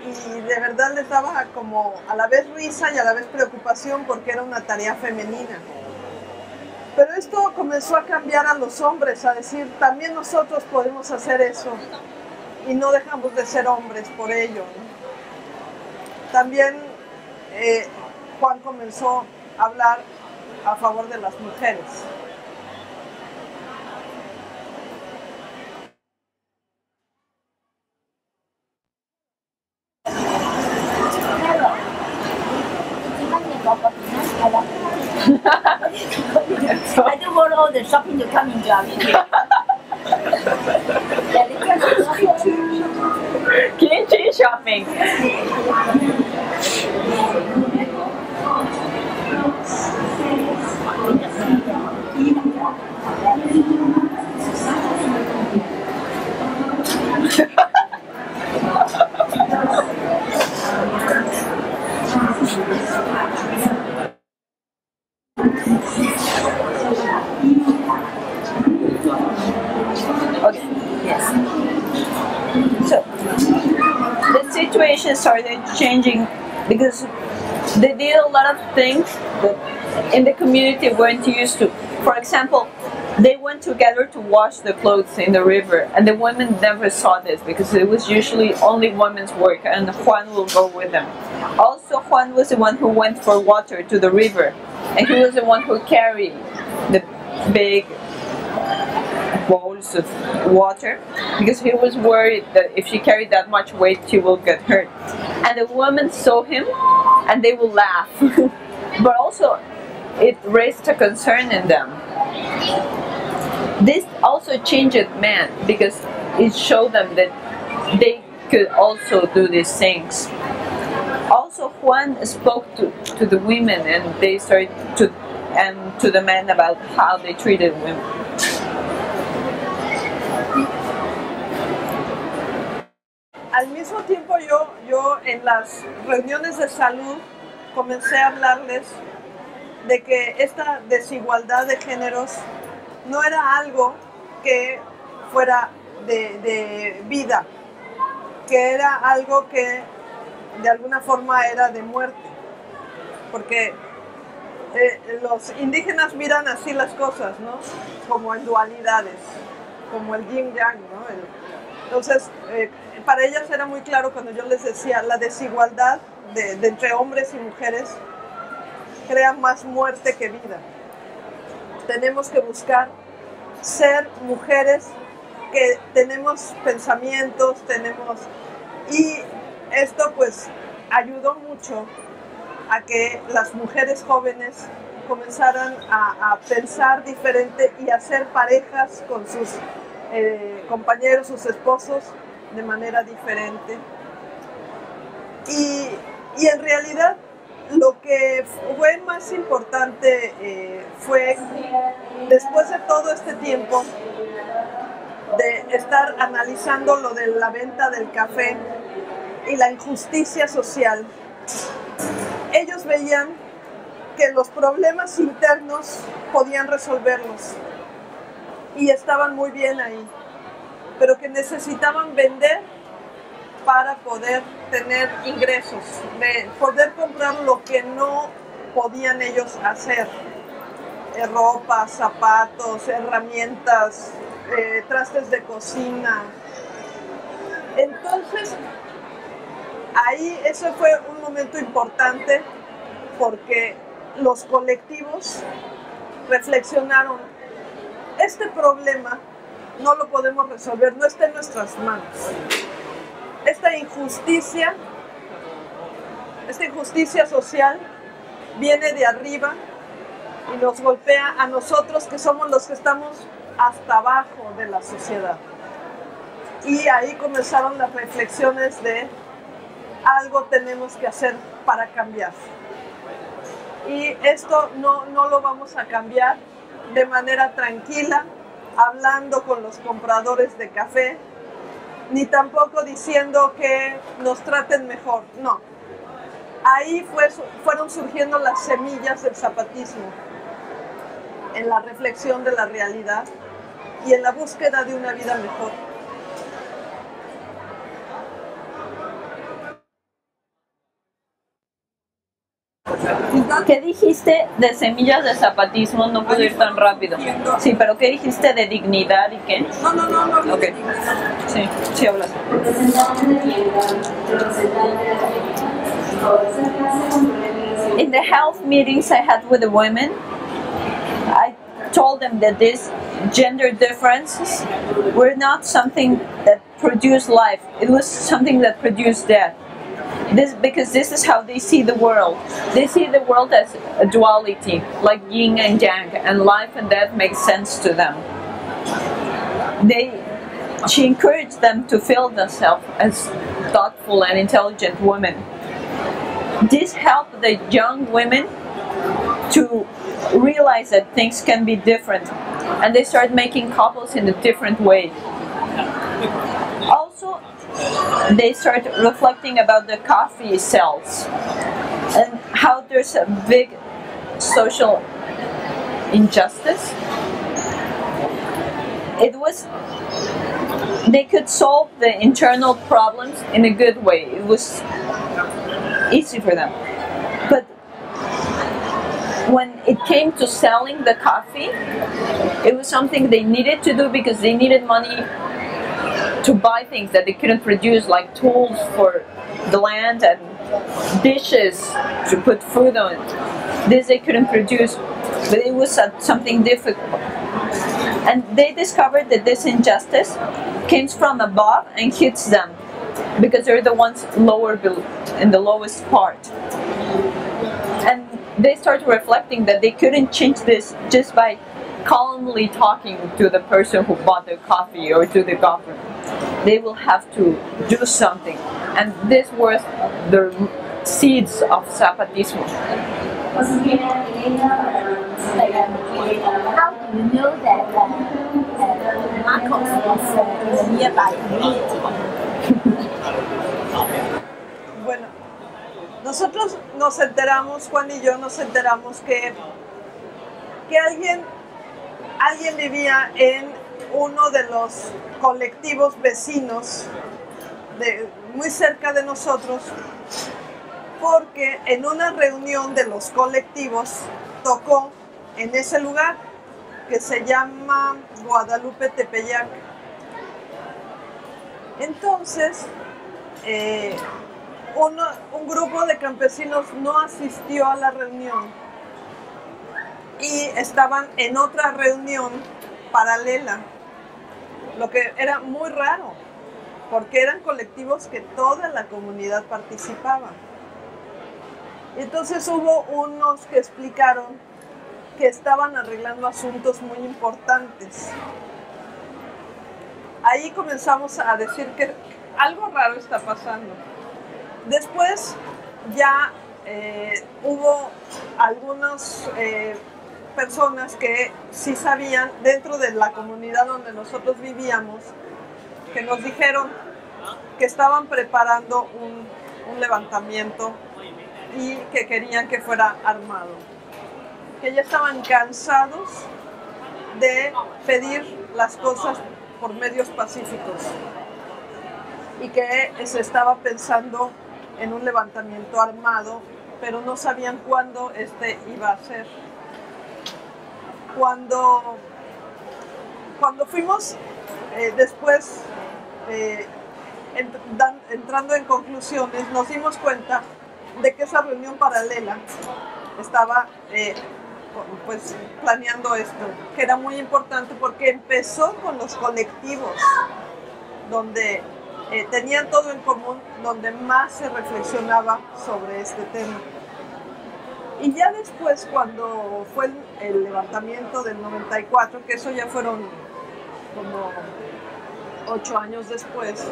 y de verdad les daba como a la vez risa y a la vez preocupación porque era una tarea femenina. Pero esto comenzó a cambiar a los hombres, a decir, también nosotros podemos hacer eso. y no dejamos de ser hombres por ello, ¿no? También Juan comenzó a hablar a favor de las mujeres. I don't want all the shopping to come into our video. Kimchi shopping. Okay. Yes. So the situation started changing because they did a lot of things that in the community weren't used to. For example, they went together to wash the clothes in the river, and the women never saw this because it was usually only women's work, and Juan will go with them. Also, Juan was the one who went for water to the river, and he was the one who carried the big bowls of water because he was worried that if she carried that much weight she will get hurt. And the women saw him and they will laugh. But also it raised a concern in them. This also changed men because it showed them that they could also do these things. Also Juan spoke to the women and they started to the men about how they treated women. Al mismo tiempo yo en las reuniones de salud comencé a hablarles de que esta desigualdad de géneros no era algo que fuera de vida, que era algo que de alguna forma era de muerte, porque los indígenas miran así las cosas, ¿no? Como en dualidades, como el yin yang, ¿no? Entonces, para ellas era muy claro cuando yo les decía la desigualdad de entre hombres y mujeres crea más muerte que vida. Tenemos que buscar ser mujeres que tenemos pensamientos, y esto pues ayudó mucho a que las mujeres jóvenes comenzaran a pensar diferente y a hacer parejas con sus compañeros, sus esposos, de manera diferente. Y en realidad lo que fue más importante fue, después de todo este tiempo de estar analizando lo de la venta del café y la injusticia social, ellos veían que los problemas internos podían resolverlos y estaban muy bien ahí, pero que necesitaban vender para poder tener ingresos, de poder comprar lo que no podían ellos hacer, ropa, zapatos, herramientas, trastes de cocina. Entonces, ahí ese fue un momento importante porque los colectivos reflexionaron, este problema no lo podemos resolver, no está en nuestras manos. Esta injusticia social viene de arriba y nos golpea a nosotros que somos los que estamos hasta abajo de la sociedad. Y ahí comenzaron las reflexiones de algo tenemos que hacer para cambiar. Y esto no lo vamos a cambiar de manera tranquila, hablando con los compradores de café, ni tampoco diciendo que nos traten mejor, no. Ahí fueron surgiendo las semillas del zapatismo, en la reflexión de la realidad y en la búsqueda de una vida mejor. ¿Qué dijiste de semillas de zapatismo? No puedo ir tan rápido. Sí, pero ¿qué dijiste de dignidad y qué? No. Ok. Sí, sí hablas. In the health meetings I had with the women, I told them that these gender differences were not something that produced life. It was something that produced death. Because this is how they see the world. They see the world as a duality, like yin and yang, and life and death makes sense to them. She encouraged them to feel themselves as thoughtful and intelligent women. This helped the young women to realize that things can be different, and they start making couples in a different way. Also, they start reflecting about the coffee sales and how there's a big social injustice. They could solve the internal problems in a good way. It was easy for them. But when it came to selling the coffee, it was something they needed to do because they needed money to buy things that they couldn't produce, like tools for the land and dishes to put food on. This they couldn't produce, but it was something difficult. And they discovered that this injustice came from above and hits them, because they're the ones in the lowest part. And they start reflecting that they couldn't change this just by calmly talking to the person who bought the coffee or to the government. They will have to do something. And this was the seeds of Zapatismo. How do you know that Marcos is in a nearby community? Bueno, nosotros nos enteramos, Juan y yo nos enteramos que alguien vivía en uno de los colectivos vecinos muy cerca de nosotros, porque en una reunión de los colectivos tocó en ese lugar que se llama Guadalupe Tepeyac. Entonces, un grupo de campesinos no asistió a la reunión y estaban en otra reunión paralela, lo que era muy raro, porque eran colectivos que toda la comunidad participaba. Entonces hubo unos que explicaron que estaban arreglando asuntos muy importantes. Ahí comenzamos a decir que algo raro está pasando. Después ya hubo algunas personas que sí sabían, dentro de la comunidad donde nosotros vivíamos, que nos dijeron que estaban preparando un levantamiento y que querían que fuera armado, que ya estaban cansados de pedir las cosas por medios pacíficos y que se estaba pensando en un levantamiento armado, pero no sabían cuándo iba a ser. Cuando fuimos después entrando en conclusiones, nos dimos cuenta de que esa reunión paralela estaba pues planeando esto, que era muy importante porque empezó con los colectivos donde tenían todo en común, donde más se reflexionaba sobre este tema. Y ya después, cuando fue el levantamiento del 94, que eso ya fueron como 8 años después,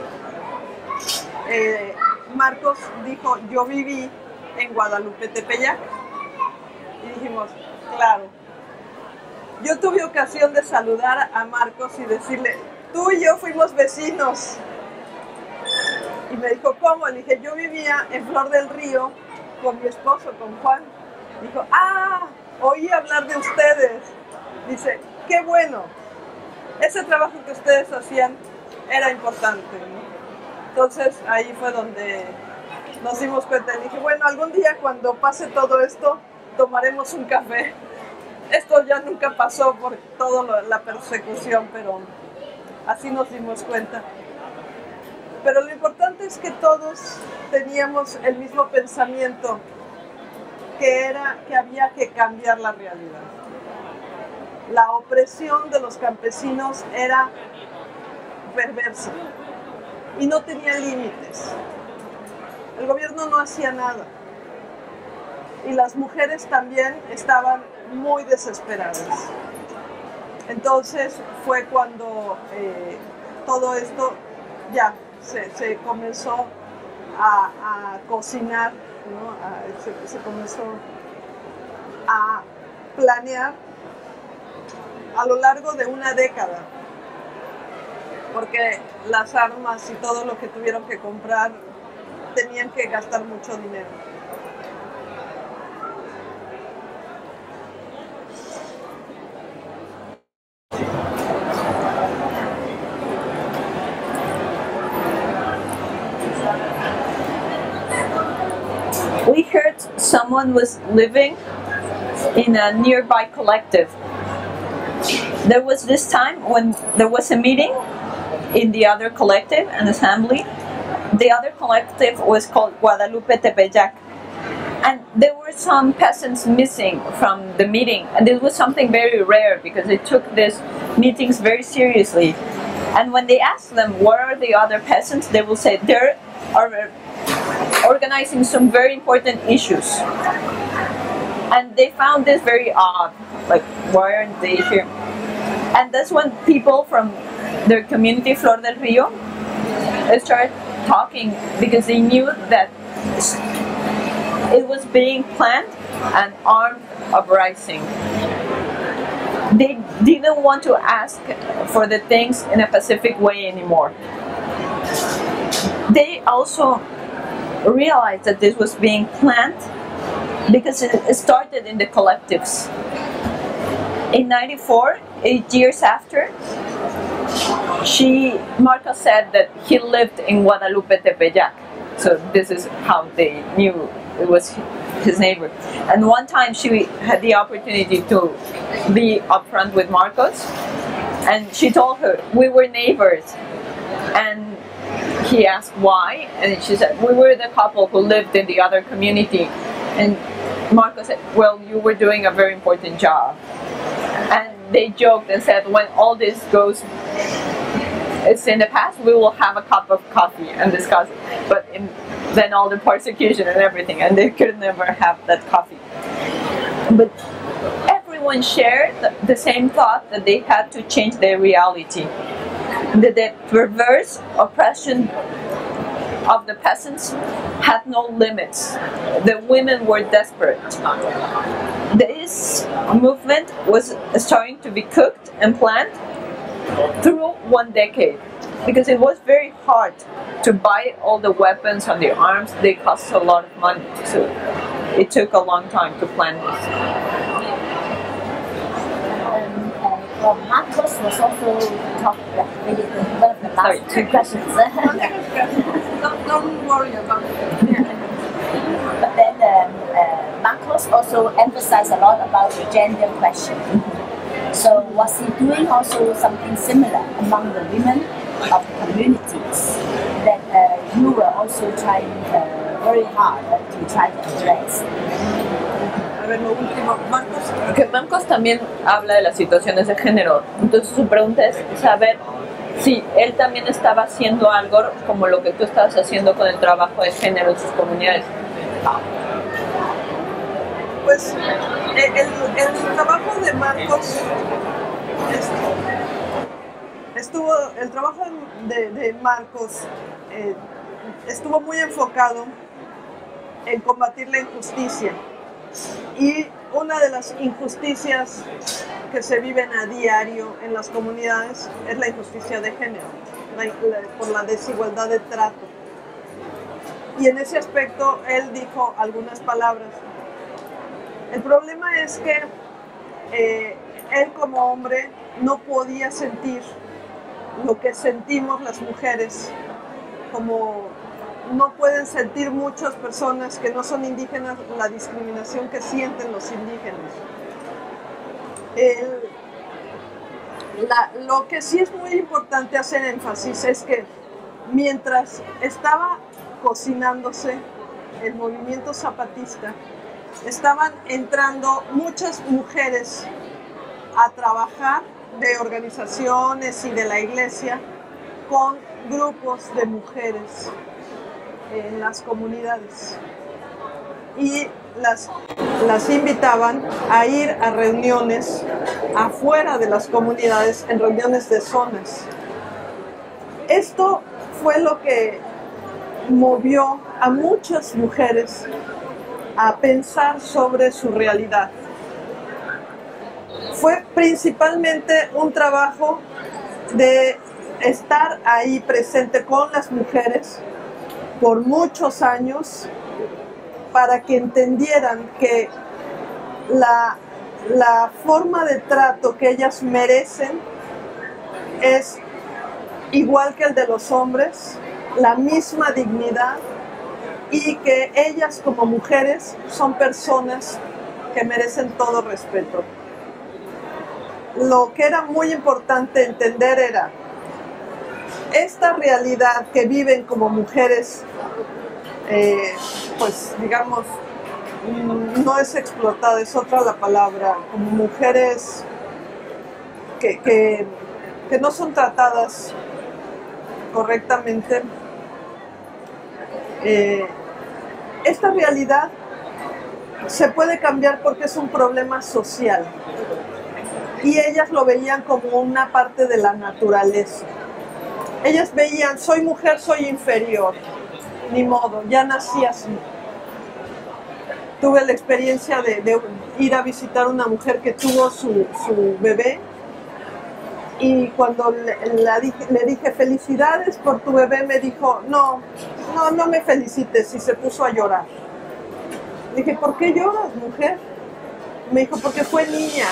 Marcos dijo, yo viví en Guadalupe Tepeyac. Y dijimos, claro. Yo tuve ocasión de saludar a Marcos y decirle, tú y yo fuimos vecinos. Y me dijo, ¿cómo? Le dije, yo vivía en Flor del Río con mi esposo, con Juan. Dijo, oí hablar de ustedes. Dice, qué bueno. Ese trabajo que ustedes hacían era importante, ¿no? Entonces ahí fue donde nos dimos cuenta y dije, bueno, algún día cuando pase todo esto, tomaremos un café. Esto ya nunca pasó por toda la persecución, pero así nos dimos cuenta. Pero lo importante es que todos teníamos el mismo pensamiento, que era que había que cambiar la realidad. La opresión de los campesinos era perversa y no tenía límites. El gobierno no hacía nada y las mujeres también estaban muy desesperadas. Entonces fue cuando todo esto ya se comenzó a cocinar, ¿no? Se comenzó a planear a lo largo de una década, porque las armas y todo lo que tuvieron que comprar tenían que gastar mucho dinero. We heard someone was living in a nearby collective. There was this time when there was a meeting in the other collective, an assembly. The other collective was called Guadalupe Tepeyac. And there were some peasants missing from the meeting. And this was something very rare because they took these meetings very seriously. And when they asked them, where are the other peasants? They will say, they are organizing some very important issues. And they found this very odd, like, why aren't they here? And that's when people from their community, Flor del Rio, started talking because they knew that it was being planned an armed uprising. They didn't want to ask for the things in a pacific way anymore. They also realized that this was being planned because it started in the collectives. In '94, 8 years after, Marcos said that he lived in Guadalupe Tepeyac. So this is how they knew it was his neighbor. And one time she had the opportunity to be upfront with Marcos, and she told her, we were neighbors. And he asked why, and she said, we were the couple who lived in the other community. And Marcos said, well, you were doing a very important job. And they joked and said, when all this goes, it's in the past, we will have a cup of coffee and discuss it. But then all the persecution and everything, and they could never have that coffee. But everyone shared the same thought, that they had to change their reality. That the perverse oppression of the peasants had no limits. The women were desperate. This movement was starting to be cooked and planned through 1 decade, because it was very hard to buy all the weapons and the arms. They cost a lot of money, so it took a long time to plan this. Well, Marcos was also talking about maybe one of the last two questions. Don't worry about it. But then Marcos also emphasized a lot about the gender question. So was he doing also something similar among the women of the communities that you were also trying very hard to try to address? A ver, lo último, Marcos. Que Marcos también habla de las situaciones de género. Entonces su pregunta es saber si él también estaba haciendo algo como lo que tú estabas haciendo con el trabajo de género en sus comunidades. Pues el trabajo de Marcos el trabajo de Marcos estuvo muy enfocado en combatir la injusticia, y una de las injusticias que se viven a diario en las comunidades es la injusticia de género, por la desigualdad de trato. Y en ese aspecto él dijo algunas palabras. El problema es que él como hombre no podía sentir lo que sentimos las mujeres como no pueden sentir muchas personas que no son indígenas la discriminación que sienten los indígenas. Lo que sí es muy importante hacer énfasis es que mientras estaba cocinándose el movimiento zapatista, estaban entrando muchas mujeres a trabajar de organizaciones y de la iglesia con grupos de mujeres en las comunidades y las invitaban a ir a reuniones afuera de las comunidades, en reuniones de zonas. Esto fue lo que movió a muchas mujeres a pensar sobre su realidad. Fue principalmente un trabajo de estar ahí presente con las mujeres por muchos años para que entendieran que la forma de trato que ellas merecen es igual que el de los hombres, la misma dignidad, y que ellas como mujeres son personas que merecen todo respeto. Lo que era muy importante entender era esta realidad que viven como mujeres, pues digamos, no es explotada, es otra la palabra, como mujeres que no son tratadas correctamente. Esta realidad se puede cambiar porque es un problema social y ellas lo veían como una parte de la naturaleza. Ellas veían, soy mujer, soy inferior, ni modo, ya nací así. Tuve la experiencia de ir a visitar una mujer que tuvo su bebé, y cuando le dije felicidades por tu bebé, me dijo, no me felicites, y se puso a llorar. Le dije, ¿por qué lloras, mujer? Me dijo, porque fue niña.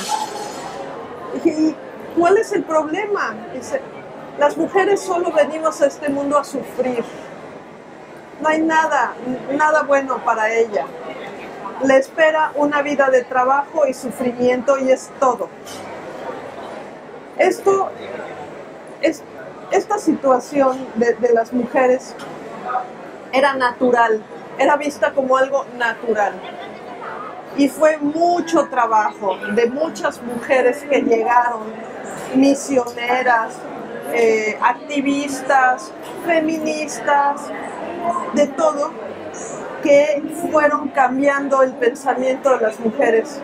Dije, ¿y cuál es el problema? Dice, las mujeres solo venimos a este mundo a sufrir. No hay nada bueno para ella. Le espera una vida de trabajo y sufrimiento, y es todo. Esta situación de las mujeres era natural, era vista como algo natural. Y fue mucho trabajo de muchas mujeres que llegaron, misioneras, activistas, feministas, de todo, que fueron cambiando el pensamiento de las mujeres.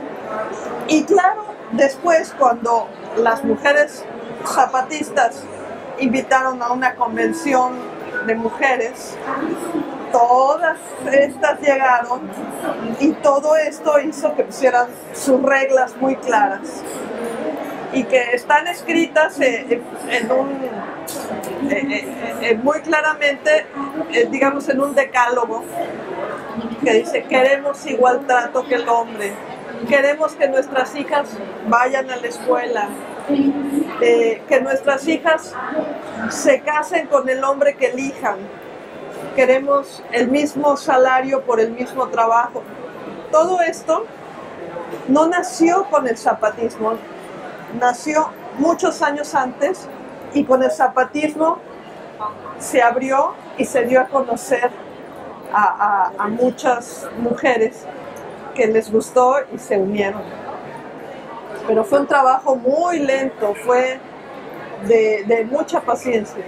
Y claro, después cuando las mujeres zapatistas invitaron a una convención de mujeres, todas estas llegaron, y todo esto hizo que pusieran sus reglas muy claras y que están escritas muy claramente, digamos, en un decálogo que dice: queremos igual trato que el hombre, queremos que nuestras hijas vayan a la escuela, que nuestras hijas se casen con el hombre que elijan, queremos el mismo salario por el mismo trabajo. Todo esto no nació con el zapatismo, nació muchos años antes, y con el zapatismo se abrió y se dio a conocer a muchas mujeres que les gustó y se unieron. Pero fue un trabajo muy lento, fue de mucha paciencia.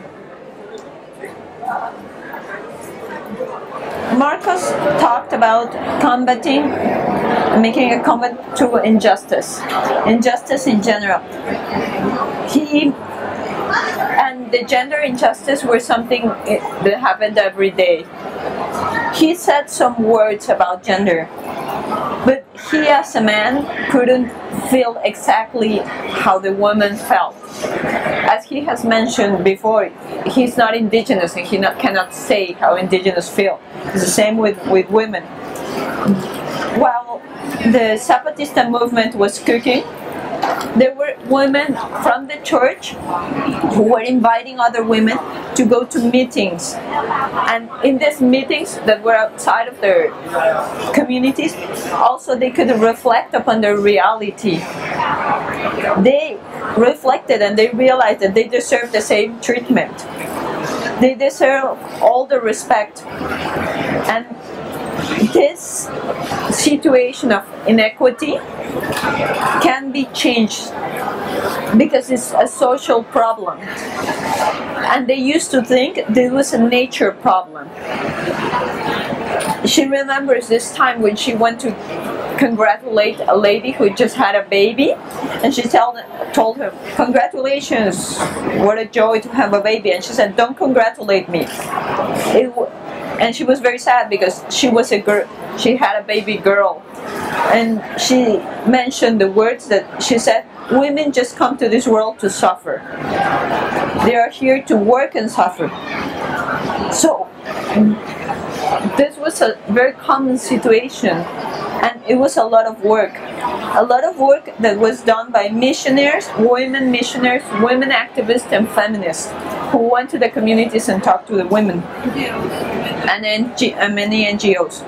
Marcos talked about combating, making a combat to injustice in general. And the gender injustice were something that happened every day. He said some words about gender, but he as a man couldn't feel exactly how the woman felt. As he has mentioned before, he's not indigenous and he cannot say how indigenous feel. It's the same with women. While the Zapatista movement was cooking, there were women from the church who were inviting other women to go to meetings, and in these meetings that were outside of their communities, also they could reflect upon their reality. They reflected and they realized that they deserve the same treatment. They deserve all the respect. And this situation of inequity can be changed because it's a social problem. And they used to think this was a nature problem. She remembers this time when she went to congratulate a lady who just had a baby, and she told her, "Congratulations, what a joy to have a baby." And she said, "Don't congratulate me." And she was very sad because she was a girl, she had a baby girl, and she mentioned the words that she said, "Women just come to this world to suffer. They are here to work and suffer." So this was a very common situation, and it was a lot of work that was done by missionaries, women activists and feminists who went to the communities and talked to the women, and many NGOs.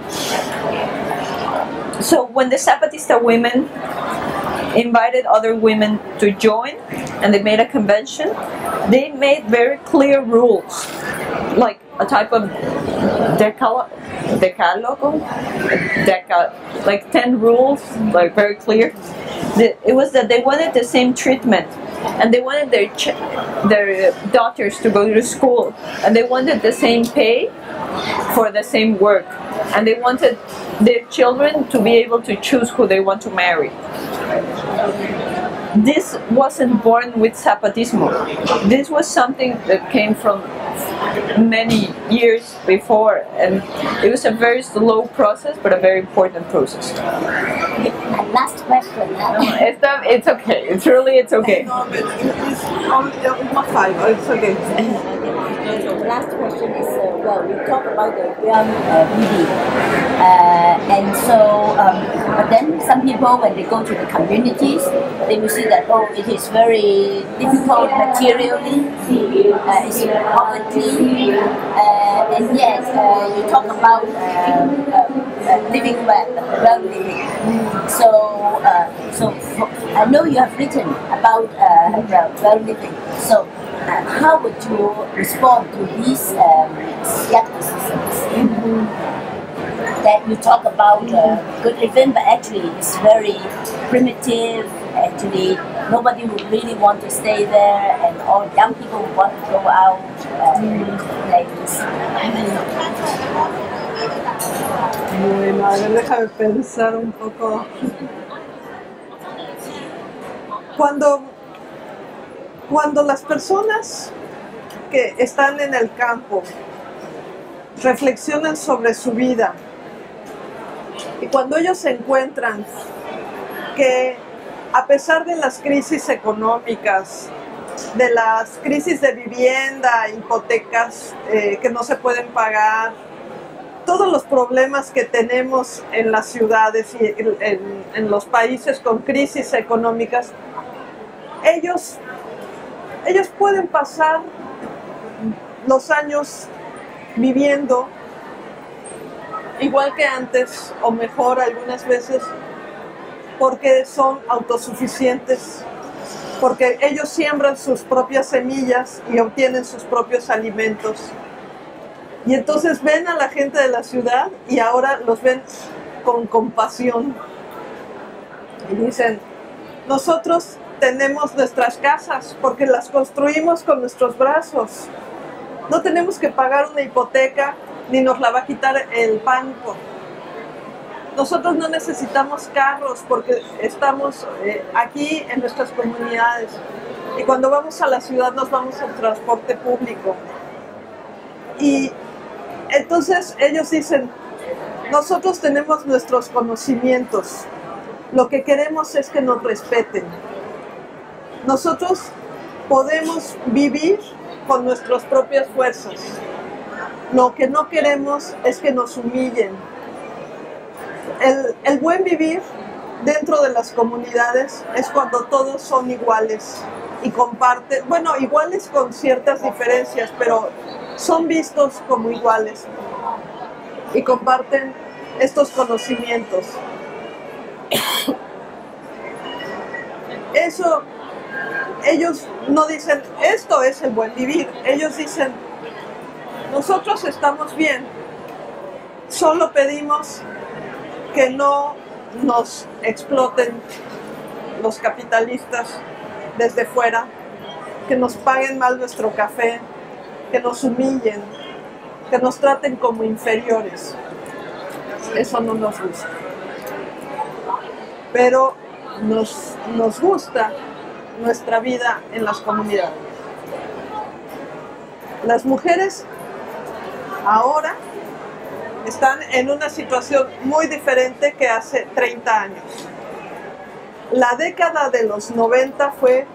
So when the Zapatista women invited other women to join and they made a convention, they made very clear rules, like a type of like 10 rules, like very clear. It was that they wanted the same treatment, and they wanted their daughters to go to school, and they wanted the same pay for the same work, and they wanted their children to be able to choose who they want to marry. This wasn't born with Zapatismo. This was something that came from many years before, and it was a very slow process, but a very important process. Last question. It's okay. It's okay. No, it's not 5. It's okay. So the last question is, well, we talked about the young meeting, and so, but then some people, when they go to the communities, they will see that, oh, it is very difficult materially, it's poverty, and yet you talk about living well living. So, I know you have written about well living. So, how would you respond to these skepticisms? That you talk about good living, but actually it's very primitive. Actually, nobody would really want to stay there, and all young people would want to go out like this. Bueno, a ver, déjame pensar un poco. Cuando las personas que están en el campo reflexionan sobre su vida, y cuando ellos se encuentran que a pesar de las crisis económicas, de las crisis de vivienda, hipotecas que no se pueden pagar, todos los problemas que tenemos en las ciudades y en los países con crisis económicas, ellos pueden pasar los años viviendo igual que antes, o mejor algunas veces, porque son autosuficientes, porque ellos siembran sus propias semillas y obtienen sus propios alimentos. Y entonces ven a la gente de la ciudad y ahora los ven con compasión. Y dicen, nosotros tenemos nuestras casas porque las construimos con nuestros brazos. No tenemos que pagar una hipoteca ni nos la va a quitar el banco. Nosotros no necesitamos carros porque estamos aquí en nuestras comunidades. Y cuando vamos a la ciudad nos vamos en transporte público. Y entonces ellos dicen, nosotros tenemos nuestros conocimientos. Lo que queremos es que nos respeten. Nosotros podemos vivir con nuestras propias fuerzas. Lo que no queremos es que nos humillen. El buen vivir dentro de las comunidades es cuando todos son iguales y comparten, bueno, iguales con ciertas diferencias, pero son vistos como iguales y comparten estos conocimientos. Eso, ellos no dicen, esto es el buen vivir, ellos dicen, nosotros estamos bien, solo pedimos que no nos exploten los capitalistas desde fuera, que nos paguen mal nuestro café, que nos humillen, que nos traten como inferiores. Eso no nos gusta. Pero nos gusta nuestra vida en las comunidades. Las mujeres ahora están en una situación muy diferente que hace 30 años. La década de los 90 fue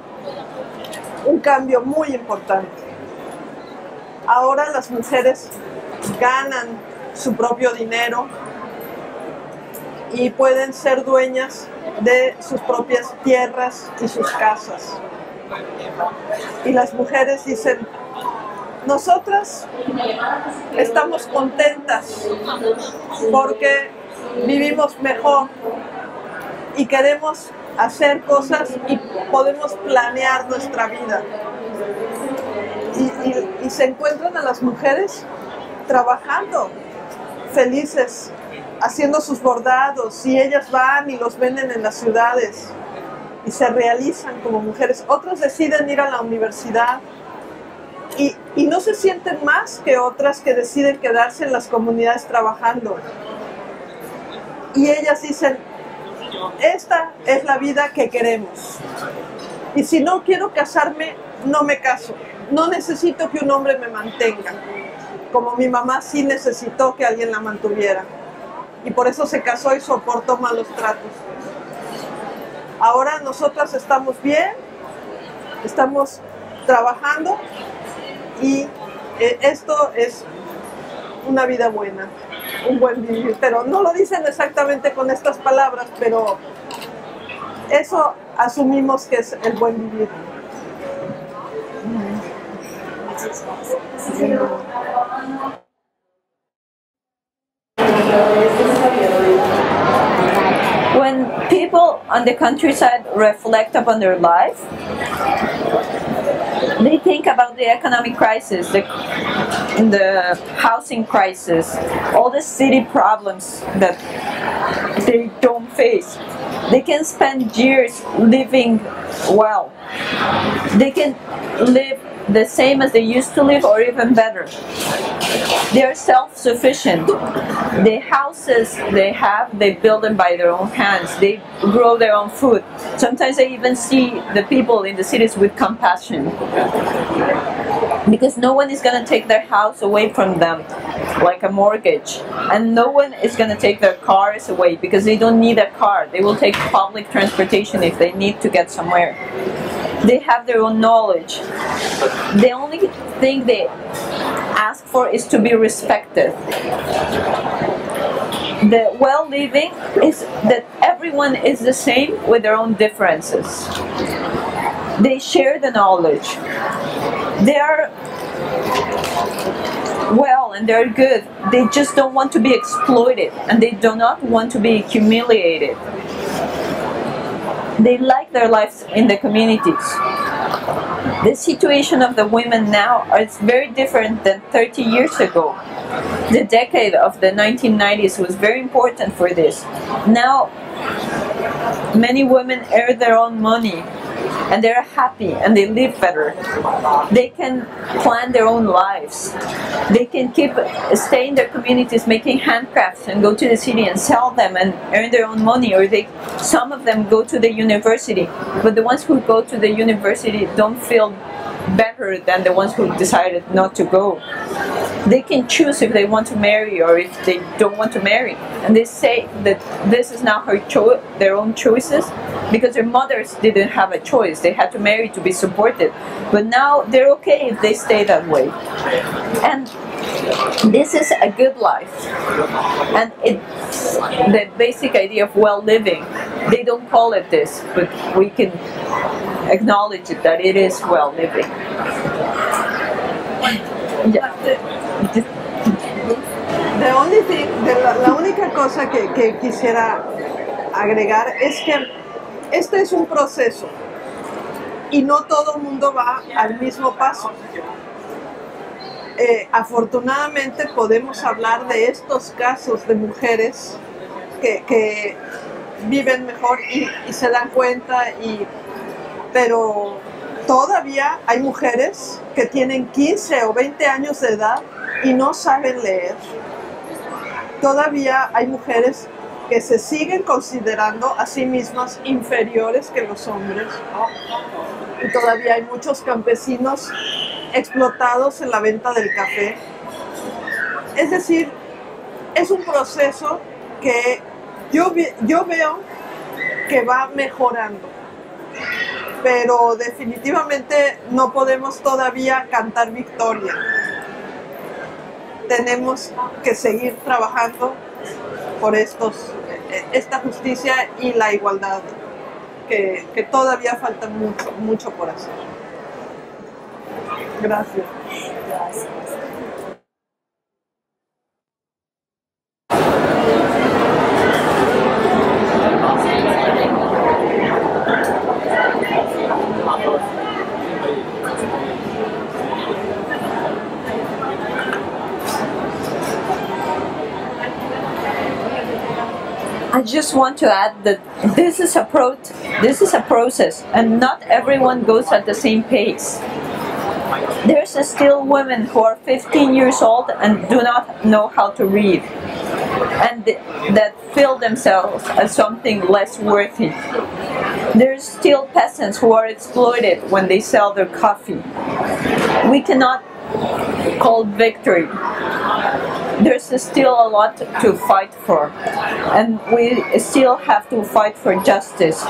un cambio muy importante. Ahora las mujeres ganan su propio dinero y pueden ser dueñas de sus propias tierras y sus casas. Y las mujeres dicen, nosotras estamos contentas porque vivimos mejor y queremos hacer cosas y podemos planear nuestra vida. Y se encuentran a las mujeres trabajando, felices, haciendo sus bordados, y ellas van y los venden en las ciudades y se realizan como mujeres. Otras deciden ir a la universidad y no se sienten más que otras que deciden quedarse en las comunidades trabajando. Y ellas dicen, esta es la vida que queremos. Y si no quiero casarme, no me caso. No necesito que un hombre me mantenga, como mi mamá sí necesitó que alguien la mantuviera. Y por eso se casó y soportó malos tratos. Ahora nosotras estamos bien, estamos trabajando y esto es una vida buena, un buen vivir. Pero no lo dicen exactamente con estas palabras, pero eso asumimos que es el buen vivir. When people on the countryside reflect upon their life, they think about the economic crisis, the housing crisis, all the city problems that they don't face. They can spend years living well. They can live the same as they used to live or even better. They are self-sufficient. The houses they have, they build them by their own hands. They grow their own food. Sometimes I even see the people in the cities with compassion, because no one is going to take their house away from them like a mortgage, and no one is going to take their cars away because they don't need a car. They will take public transportation if they need to get somewhere. They have their own knowledge. The only thing they ask for is to be respected. The well-living is that everyone is the same with their own differences. They share the knowledge. They are well and they're good. They just don't want to be exploited, and they do not want to be humiliated. They like their lives in the communities. The situation of the women now is very different than 30 years ago. The decade of the 1990s was very important for this. Now, many women earn their own money and they're happy and they live better. They can plan their own lives. They can stay in their communities making handcrafts and go to the city and sell them and earn their own money, or some of them go to the university. But the ones who go to the university don't feel better than the ones who decided not to go. They can choose if they want to marry or if they don't want to marry. And they say that this is now their own choices, because their mothers didn't have a choice. They had to marry to be supported. But now they're okay if they stay that way. And this is a good life. And it's the basic idea of well living. they don't call it this, but we can acknowledge it, that it is well living. Yeah. The only thing, la única cosa que quisiera agregar es que este es un proceso y no todo el mundo va al mismo paso. Afortunadamente podemos hablar de estos casos de mujeres que viven mejor y se dan cuenta, pero todavía hay mujeres que tienen 15 o 20 años de edad y no saben leer. Todavía hay mujeres que se siguen considerando a sí mismas inferiores que los hombres. Y todavía hay muchos campesinos explotados en la venta del café. Es decir, es un proceso que yo veo que va mejorando, pero definitivamente no podemos todavía cantar victoria. Tenemos que seguir trabajando por esta justicia y la igualdad, que todavía falta mucho por hacer. Gracias. I just want to add that this is a process, and not everyone goes at the same pace. There's still women who are 15 years old and do not know how to read, and that feel themselves as something less worthy. There's still peasants who are exploited when they sell their coffee. We cannot call victory. There's still a lot to fight for, and we still have to fight for justice,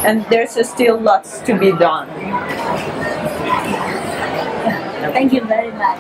and there's still lots to be done. Thank you very much.